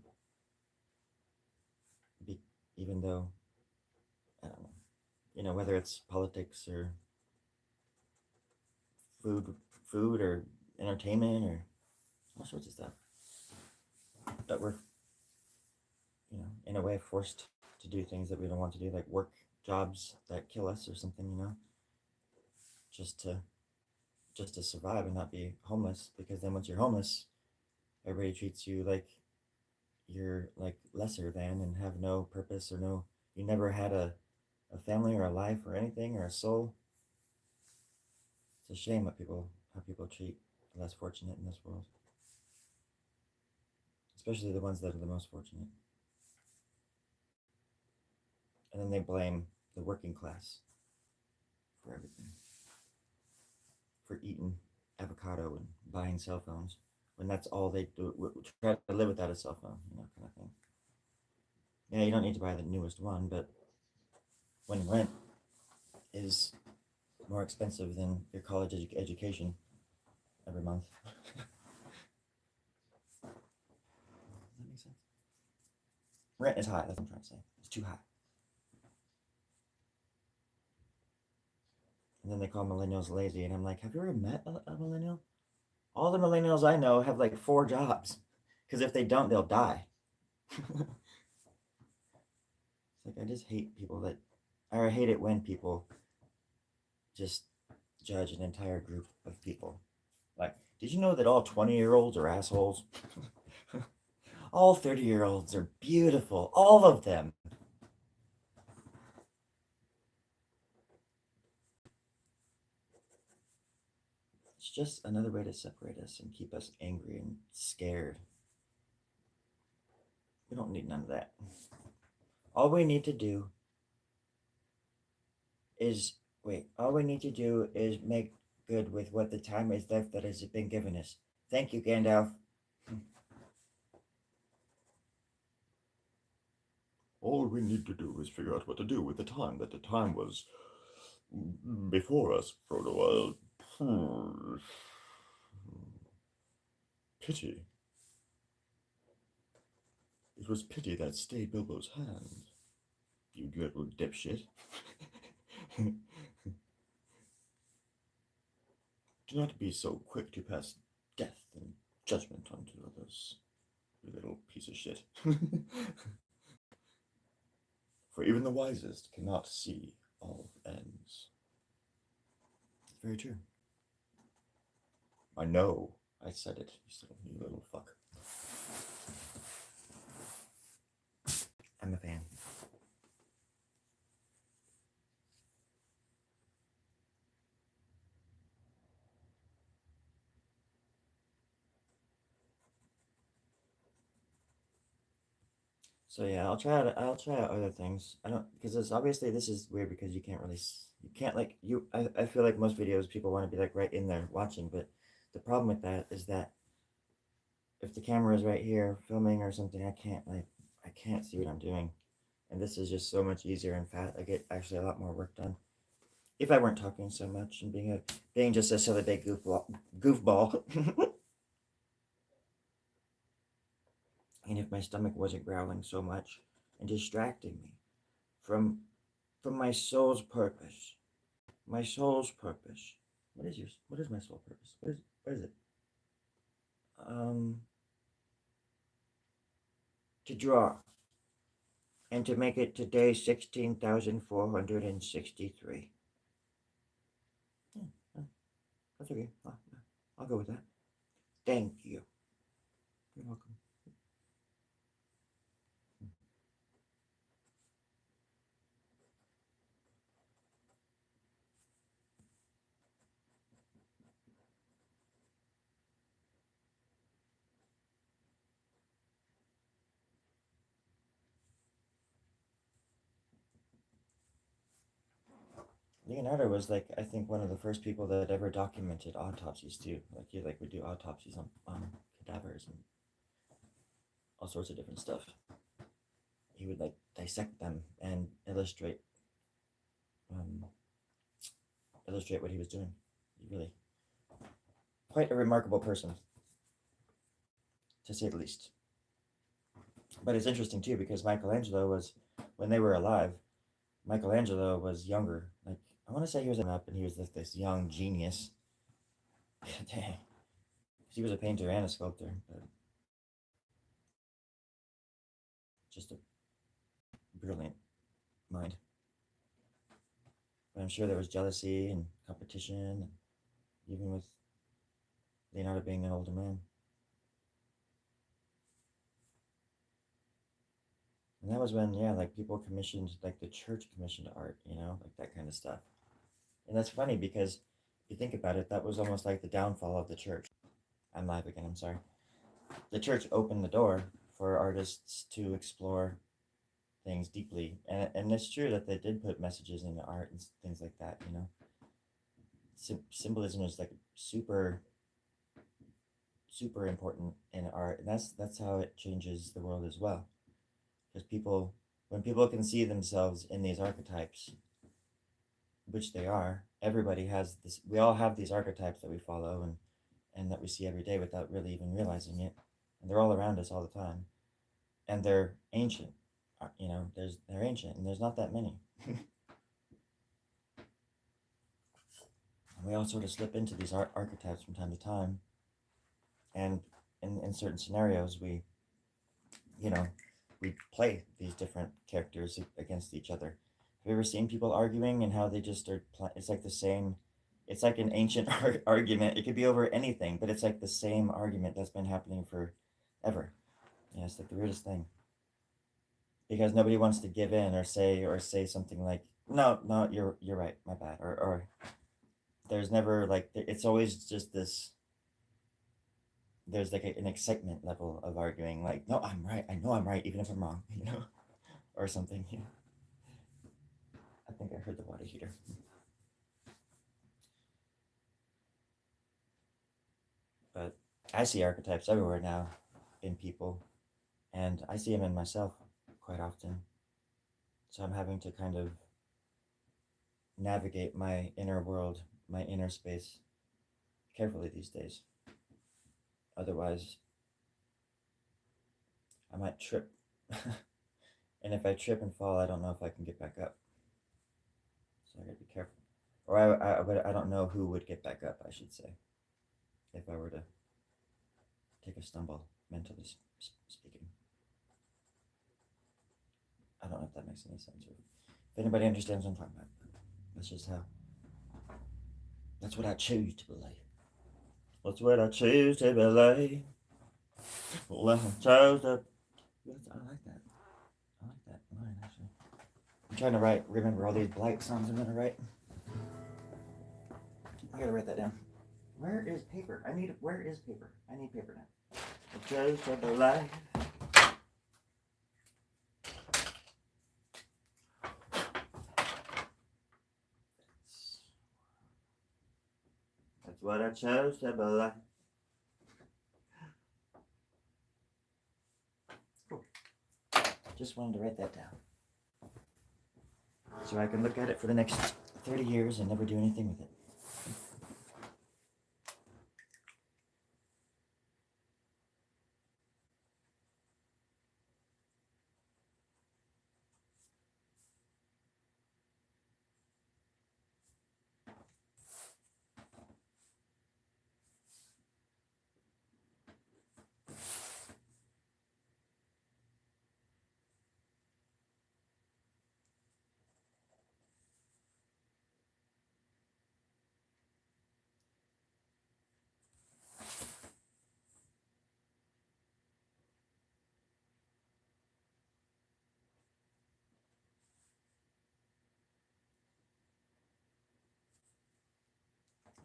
Speaker 1: Even though I don't know, whether it's politics or food or entertainment or all sorts of stuff that we're, in a way forced to do things that we don't want to do, like work jobs that kill us or something, just to just to survive and not be homeless. Because then once you're homeless, everybody treats you like you're like lesser than and have no purpose or no, you never had a family or a life or anything or a soul. It's a shame how people treat the less fortunate in this world, especially the ones that are the most fortunate. And then they blame the working class for everything, for eating avocado and buying cell phones, when that's all they do. Try to live without a cell phone, kind of thing. Yeah, you don't need to buy the newest one, but when rent is more expensive than your college education every month. Does that make sense? Rent is high, that's what I'm trying to say. It's too high. And then they call millennials lazy, and I'm like, have you ever met a millennial? All the millennials I know have like 4 jobs, because if they don't, they'll die. It's like, I just hate people or I hate it when people just judge an entire group of people. Like, did you know that all 20-year-olds are assholes? All 30-year-olds are beautiful, all of them. It's just another way to separate us and keep us angry and scared. We don't need none of that. All we need to do is make good with what the time is left that has been given us. Thank you, Gandalf. All we need to do is figure out what to do with the time that the time was before us, Frodo. Pity. It was pity that stayed Bilbo's hand. You little dipshit. Do not be so quick to pass death and judgment onto others, you little piece of shit. For even the wisest cannot see all ends. Very true. I know. I said it, you little fuck. I'm a fan. So yeah, I'll try out other things. I don't, because this is weird, because you can't like I feel like most videos people want to be like right in there watching, but the problem with that is that if the camera is right here filming or something, I can't see what I'm doing. And this is just so much easier and fast. I get actually a lot more work done if I weren't talking so much and being just a silly big goofball. And if my stomach wasn't growling so much and distracting me from my soul's purpose. My soul's purpose. What is my soul purpose? What is it? To draw. And to make it today 16,463. That's okay. I'll go with that. Thank you. You're welcome. Leonardo was like, I think, one of the first people that ever documented autopsies too. Like he would do autopsies on cadavers and all sorts of different stuff. He would like dissect them and illustrate what he was doing. He really quite a remarkable person, to say the least. But it's interesting too, because Michelangelo was, when they were alive, Michelangelo was younger. Like, I want to say he was up and he was this young genius. Dang. He was a painter and a sculptor, but just a brilliant mind. But I'm sure there was jealousy and competition, even with Leonardo being an older man. And that was when, yeah, like people commissioned, like the church commissioned art, like that kind of stuff. And that's funny because if you think about it, that was almost like the downfall of the church. I'm live again, I'm sorry. The church opened the door for artists to explore things deeply. And it's true that they did put messages in art and things like that, Symbolism is like super, super important in art. And that's how it changes the world as well. Because when people can see themselves in these archetypes, which they are, everybody has this, we all have these archetypes that we follow and that we see every day without really even realizing it. And they're all around us all the time. And they're ancient. They're ancient and there's not that many. And we all sort of slip into these archetypes from time to time. And in certain scenarios, you know, we play these different characters against each other. Have you ever seen people arguing and how they just are? It's like the same. It's like an ancient argument. It could be over anything, but it's like the same argument that's been happening forever. Yeah, it's like the weirdest thing. Because nobody wants to give in or say something like, no, no, you're right, my bad, or there's never like it's always just this. There's like an excitement level of arguing, like, no, I'm right, I know I'm right, even if I'm wrong, or something. I think I heard the water heater. But I see archetypes everywhere now in people, and I see them in myself quite often. So I'm having to kind of navigate my inner world, my inner space carefully these days. Otherwise, I might trip. And if I trip and fall, I don't know if I can get back up. So I gotta be careful. Or I don't know who would get back up, I should say, if I were to take a stumble, mentally speaking. I don't know if that makes any sense, or if anybody understands what I'm talking about. That's just how. That's what I choose to believe. That's what I choose to believe. Well, I chose to. I like that. I like that line, actually. I'm trying to remember all these blight songs I'm gonna write. I gotta write that down. Where is paper? Where is paper? I need paper now. I chose to believe. That's what I chose to believe. Cool. Just wanted to write that down. So I can look at it for the next 30 years and never do anything with it.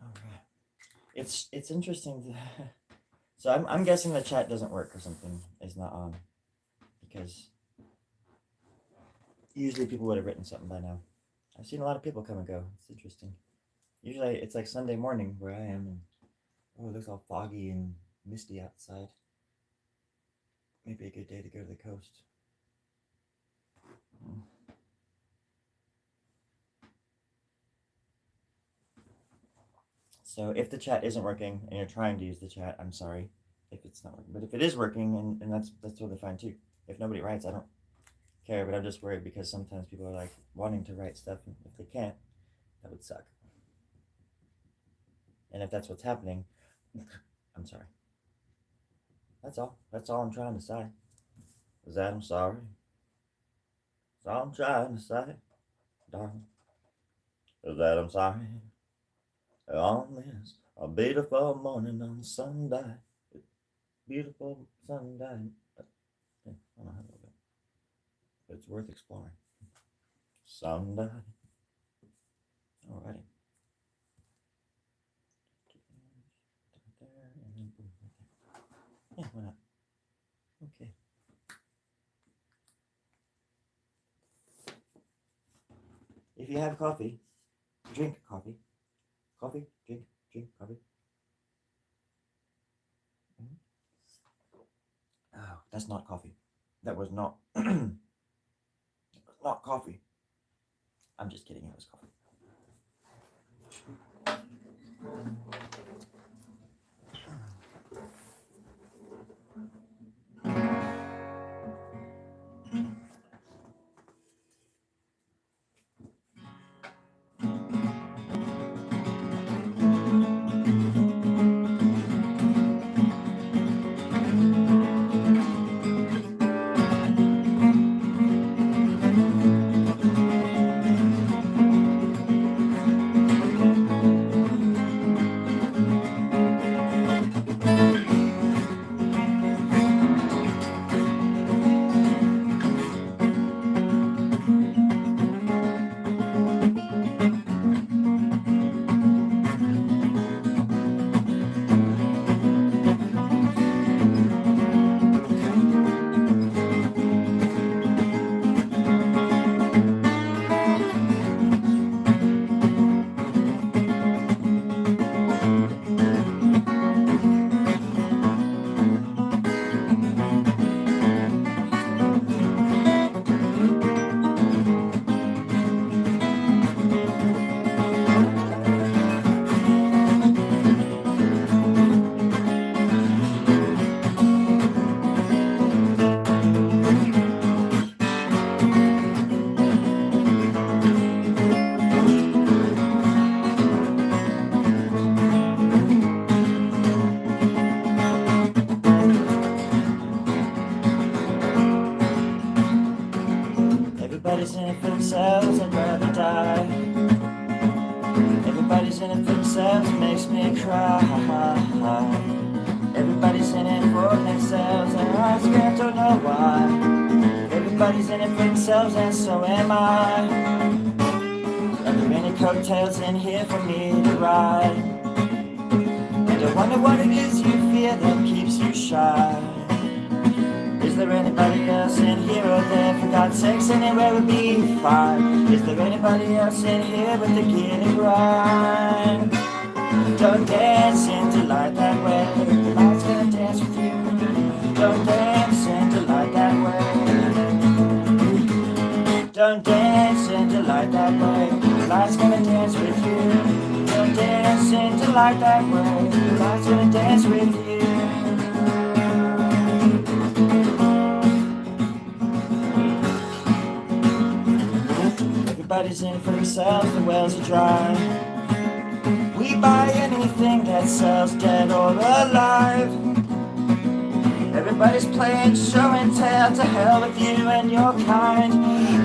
Speaker 1: All right. It's interesting. So I'm guessing the chat doesn't work or something is not on, because usually people would have written something by now. I've seen a lot of people come and go. It's interesting. Usually it's like Sunday morning where I am, and it looks all foggy and misty outside. Maybe a good day to go to the coast. So if the chat isn't working and you're trying to use the chat, I'm sorry if it's not working. But if it is working, and that's totally fine too. If nobody writes, I don't care, but I'm just worried because sometimes people are like wanting to write stuff, and if they can't, that would suck. And if that's what's happening, I'm sorry. That's all. That's all I'm trying to say. Is that I'm sorry. That's all I'm trying to say, darling. Is that I'm sorry. On this a beautiful morning on Sunday. Beautiful Sunday. I don't know how to go. But it's worth exploring. Sunday. Alrighty. Yeah, why not? Okay. If you have coffee, drink coffee. Coffee, drink coffee. Mm-hmm. Oh, that's not coffee. That was not. Not coffee. I'm just kidding. It was coffee. Everybody's in it for themselves, I'd rather die. Everybody's in it for themselves, it makes me cry. Everybody's in it for themselves, and I scared, don't know why. Everybody's in it for themselves, and so am I. Are there any coattails in here for me to ride? And I wonder what it is you fear that keeps you shy. Is there anybody else in here or there? For God's sakes, anywhere would be fine. Is there anybody else in here with the gear to grind? Don't dance into light that way, the light's gonna dance with you. Don't dance into light that way. Don't dance into light that way, the light's gonna dance with you. Don't dance into light that way, the light's gonna dance with you. Everybody's in it for themselves, the wells are dry. We buy anything that sells, dead or alive. Everybody's playing show and tell, to hell with you and your kind.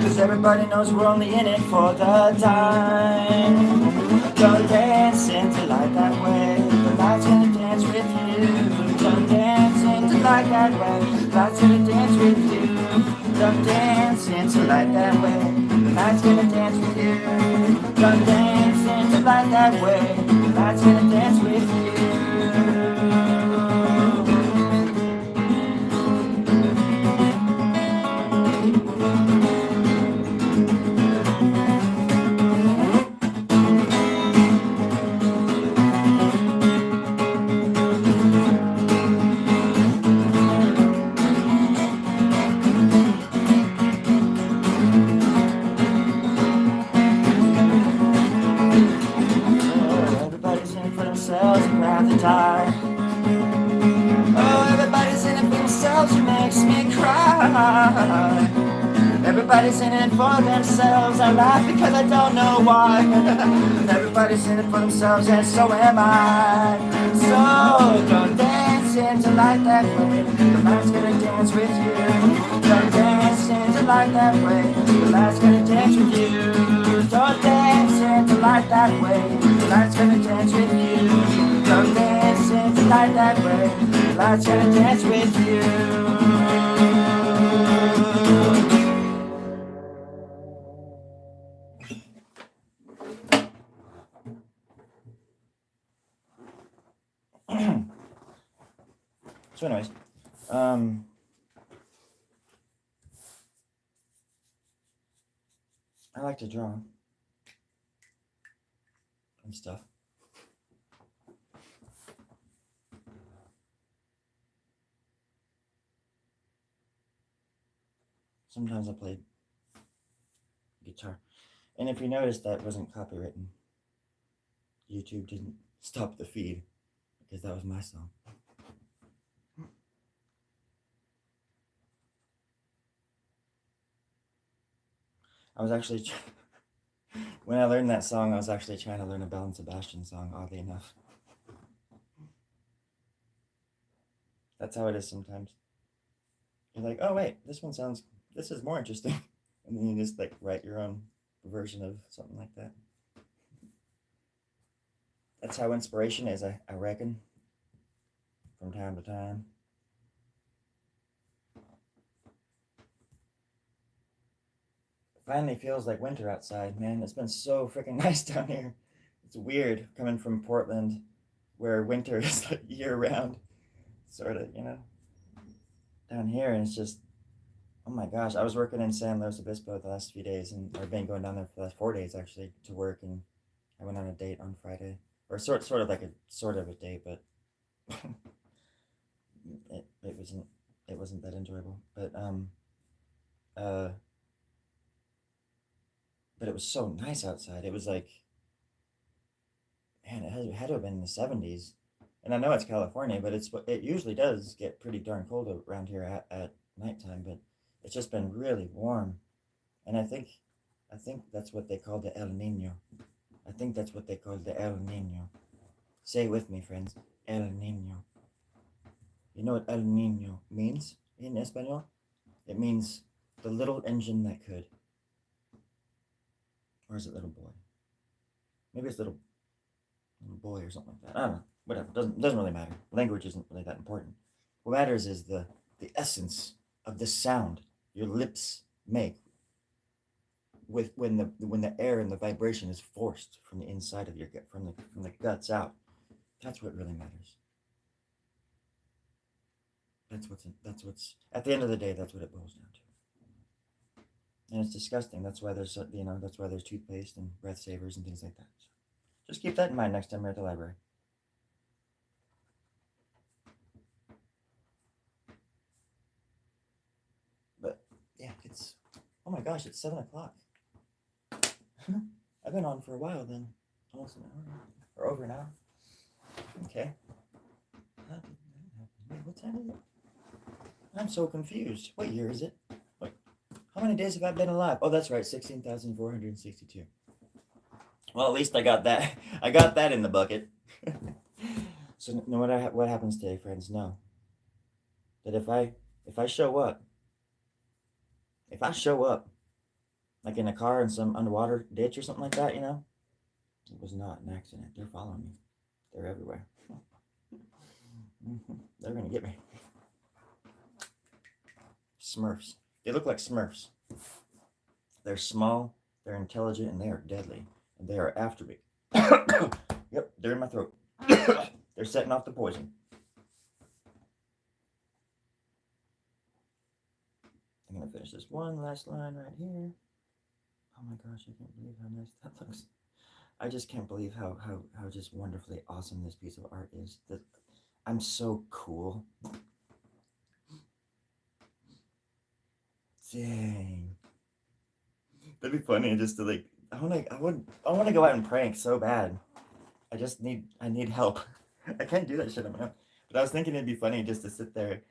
Speaker 1: Cause everybody knows we're only in it for the dime. Don't dance into light that way, the light's gonna dance with you. Don't dance into light that way, the light's gonna dance with you. Don't dance into light that way, the light's gonna dance with you. Don't dance into light that way, the light's gonna dance with you. Die. Oh, everybody's in it for themselves, it makes me cry. Everybody's in it for themselves. I laugh because I don't know why. Everybody's in it for themselves, and so am I. So don't dance into like that way. The light's gonna dance with you. Don't dance into like that way. The light's gonna dance with you. Don't dance into like that way. The light's gonna dance with you. Don't dance into like that way. The light's gonna dance with you. So anyways, I like to draw and stuff. Sometimes I play guitar. And if you notice, that wasn't copywritten. YouTube didn't stop the feed because that was my song. I was actually, when I learned that song, I was actually trying to learn a Belle and Sebastian song, oddly enough. That's how it is sometimes. You're like, oh wait, this is more interesting. And then you just like write your own version of something like that. That's how inspiration is, I reckon, from time to time. Finally feels like winter outside, man. It's been so freaking nice down here. It's weird coming from Portland, where winter is like year round, sort of, Down here, and it's just, oh my gosh. I was working in San Luis Obispo the last few days, and I've been going down there for the last 4 days actually to work, and I went on a date on Friday, or sort of like a date, but it wasn't that enjoyable. But it was so nice outside. It was like, man, it had to have been in the 70s. And I know it's California, but it usually does get pretty darn cold around here at nighttime. But it's just been really warm, and I think that's what they call the El Nino. I think that's what they call the El Nino. Say it with me, friends. El Nino. You know what El Nino means in Espanol? It means the little engine that could. Or is it little boy? Maybe it's little boy or something like that. I don't know. Whatever. Doesn't really matter. Language isn't really that important. What matters is the essence of the sound your lips make with when the air and the vibration is forced from the inside of your gut, from the guts out. That's what really matters. That's what's at the end of the day. That's what it boils down to. And it's disgusting. That's why there's toothpaste and breath savers and things like that. So just keep that in mind next time you're at the library. But yeah, it's, oh my gosh, it's 7:00. I've been on for a while then, almost an hour or over an hour. Okay. Wait, what time is it? I'm so confused. What year is it? How many days have I been alive? Oh, that's right, 16,462. Well, at least I got that. I got that in the bucket. So what happens today, friends? Know that if I show up, like in a car in some underwater ditch or something like that, it was not an accident. They're following me. They're everywhere. They're gonna get me. Smurfs. They look like Smurfs. They're small, they're intelligent, and they are deadly. And they are after me. Yep, they're in my throat. They're setting off the poison. I'm going to finish this one last line right here. Oh my gosh, I can't believe how nice that looks. I just can't believe how just wonderfully awesome this piece of art is. I'm so cool. Dang. That'd be funny just to like, I want to go out and prank so bad. I need help. I can't do that shit on my own. But I was thinking it'd be funny just to sit there.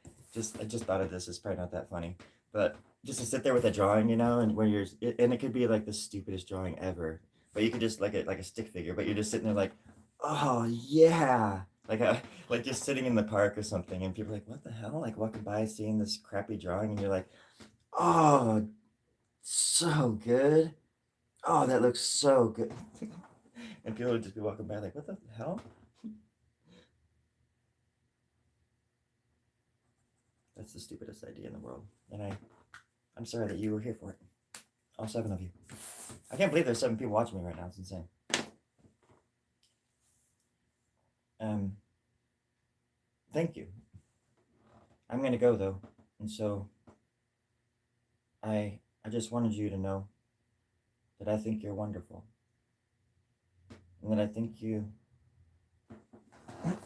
Speaker 1: I just thought of this. It's probably not that funny. But just to sit there with a drawing, and when and it could be like the stupidest drawing ever, but you could just like a stick figure, but you're just sitting there like, oh yeah, like just sitting in the park or something, and people are like, what the hell, like walking by seeing this crappy drawing, and you're like, oh, so good, oh, that looks so good, and people would just be walking by like, what the hell? That's the stupidest idea in the world, and I'm sorry that you were here for it, all 7 of you. I can't believe there's 7 people watching me right now. It's insane. Um, Thank you. I'm gonna go though, and so I just wanted you to know that I think you're wonderful, and that I think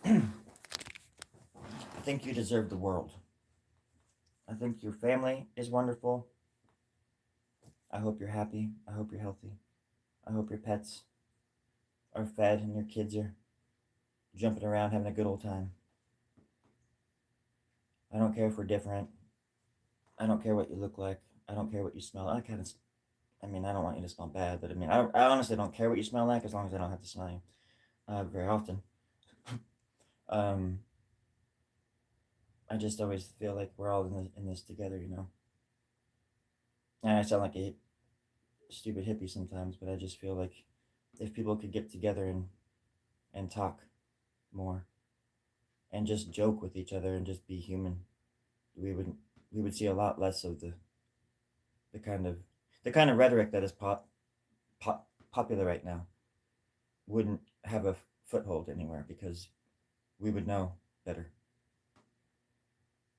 Speaker 1: I think you deserve the world. I think your family is wonderful. I hope you're happy. I hope you're healthy. I hope your pets are fed and your kids are jumping around having a good old time. I don't care if we're different. I don't care what you look like. I don't care what you smell. I mean, I don't want you to smell bad, but I mean, I honestly don't care what you smell like as long as I don't have to smell you very often. um, I just always feel like we're all in this together. And I sound like a stupid hippie sometimes, but I just feel like if people could get together and talk more and just joke with each other and just be human, we would we would see a lot less of the kind of the kind of rhetoric that is popular right now wouldn't have a foothold anywhere because we would know better.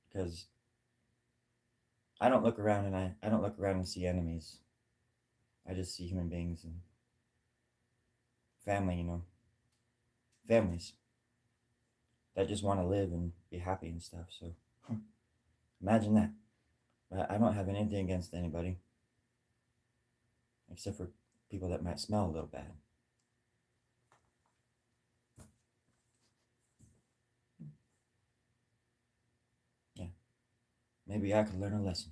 Speaker 1: Because I don't look around and I don't look around and see enemies. I just see human beings and family, families that just want to live and be happy and stuff. So imagine that. But I don't have anything against anybody except for people that might smell a little bad. Yeah, maybe I could learn a lesson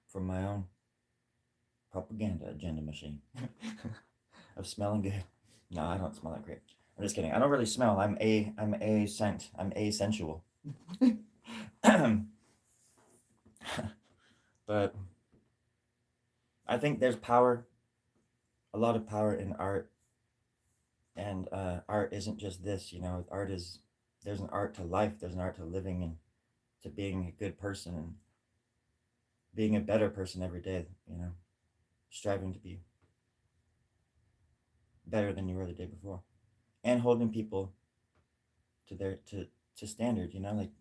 Speaker 1: from my own propaganda agenda machine of smelling good. No, I don't smell that great. I'm just kidding. I don't really smell. I'm a scent. I'm asensual. But I think there's power, a lot of power in art, and art isn't just this. Art is there's an art to life. There's an art to living and to being a good person and being a better person every day. Striving to be better than you were the day before, and holding people to their to standard. Like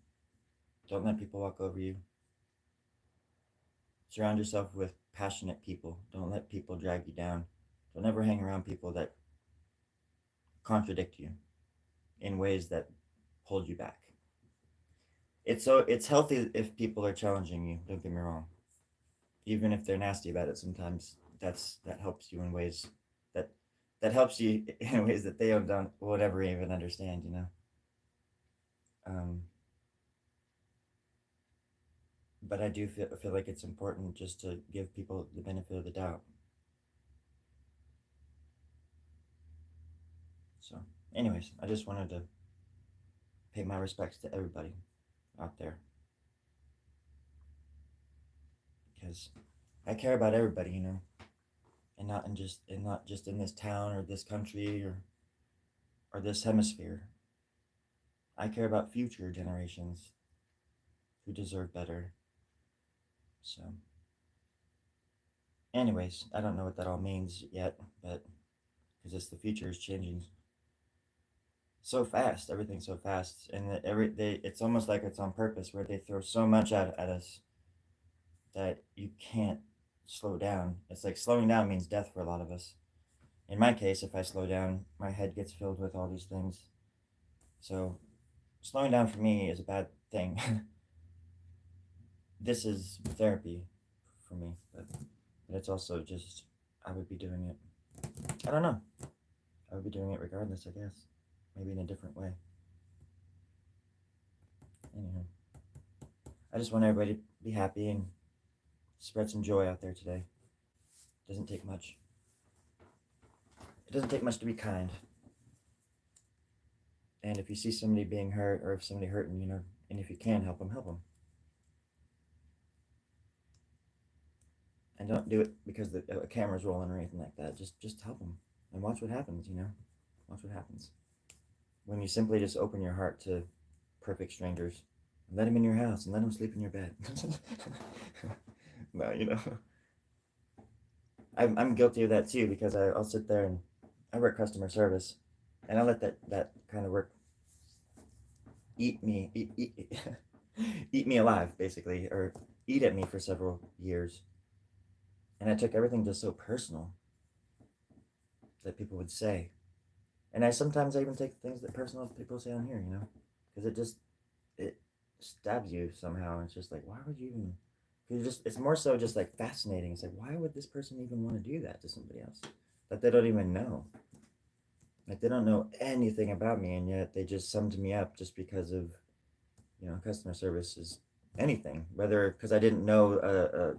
Speaker 1: don't let people walk over you. Surround yourself with passionate people. Don't let people drag you down. Don't ever hang around people that contradict you in ways that hold you back. It's healthy if people are challenging you. Don't get me wrong. Even if they're nasty about it, sometimes that helps you in ways that that helps you in ways that they don't will never even understand. Um, but I do feel like it's important just to give people the benefit of the doubt. So, anyways, I just wanted to pay my respects to everybody out there because I care about everybody, and not just in this town or this country or this hemisphere. I care about future generations who deserve better. So, anyways, I don't know what that all means yet, but because it's the future is changing so fast, everything's so fast, and it's almost like it's on purpose, where they throw so much at us that you can't slow down. It's like slowing down means death for a lot of us. In my case, if I slow down, my head gets filled with all these things. So slowing down for me is a bad thing. This is therapy for me, but it's also just I would be doing it. I don't know. I would be doing it regardless, I guess. Maybe in a different way. Anyhow, I just want everybody to be happy and spread some joy out there today. Doesn't take much. It doesn't take much to be kind. And if you see somebody being hurt, or if somebody hurting, you know, and if you can help them, help them. And don't do it because the camera's rolling or anything like that. Just help them and watch what happens. You know, watch what happens when you simply just open your heart to perfect strangers and let them in your house and let them sleep in your bed. No, you know, I'm guilty of that too, because I'll sit there and I work customer service, and I let that kind of work eat me eat me alive, basically, or eat at me for several years. And I took everything just so personal that people would say. And I sometimes even take things that personal people say on here, you know, because it stabs you somehow. And it's just like, why would you even? Because it's more so just like fascinating. It's like, why would this person even want to do that to somebody else that they don't even know? Like, they don't know anything about me, and yet they just summed me up just because of, you know, customer service is anything. Whether because I didn't know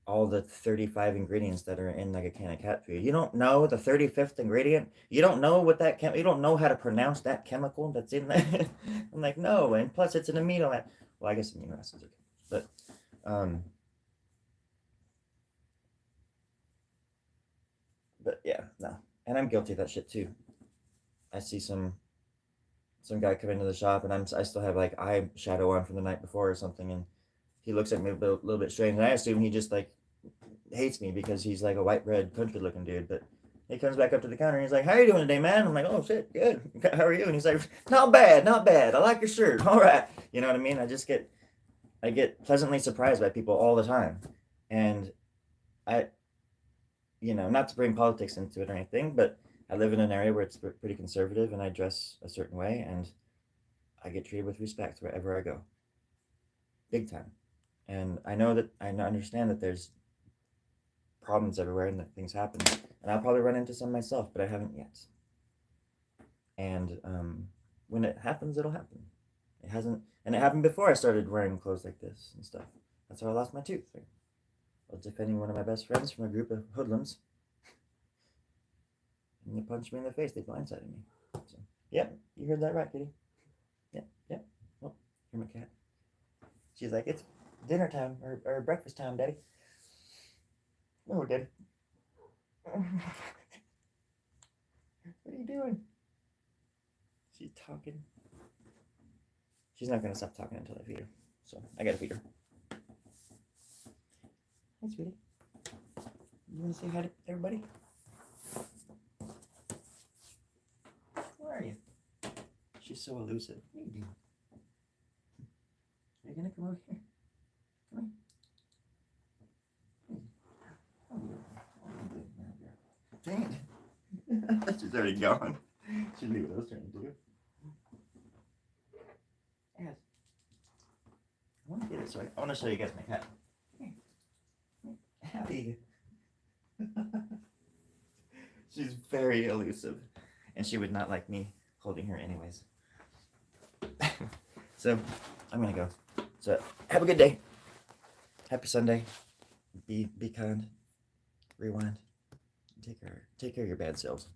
Speaker 1: all the 35 ingredients that are in like a can of cat food. You don't know the 35th ingredient. You don't know what you don't know how to pronounce that chemical that's in that. I'm like, no, and plus it's an amino acid. Well, I guess amino acids are good, but yeah, no. And I'm guilty of that shit too. I see some guy come into the shop, and I still have like eye shadow on from the night before or something, and he looks at me a little bit strange, and I assume he just like hates me because he's like a white bread country looking dude. But he comes back up to the counter and he's like, "How are you doing today, man?" I'm like, "Oh shit, good. How are you?" And he's like, "Not bad, not bad. I like your shirt. All right." You know what I mean? I get pleasantly surprised by people all the time, and I, you know, not to bring politics into it or anything, but I live in an area where it's pretty conservative, and I dress a certain way, and I get treated with respect wherever I go, big time. And I know that I understand that there's problems everywhere and that things happen, and I'll probably run into some myself, but I haven't yet. And when it happens, it'll happen. It hasn't, and it happened before I started wearing clothes like this and stuff. That's how I lost my tooth. I was defending one of my best friends from a group of hoodlums, and they punched me in the face. They blindsided me. So, yep, you heard that right, kitty. Yep, yep. Oh, here's my cat. She's like, "It's dinner time or breakfast time, Daddy." No, Daddy. What are you doing? She's talking. She's not gonna stop talking until I feed her. So I gotta feed her. Hi, sweetie. You wanna say hi to everybody? Where are you? She's so elusive. What are you doing? Are you gonna come over here? Come on. Dang it. She's already gone. She knew what I was trying to do. Yes. I want to get it, so I want to show you guys my cat. Happy. She's very elusive, and she would not like me holding her anyways. So I'm gonna go. So have a good day. Happy Sunday. Be kind. Rewind. Take care of your bad selves.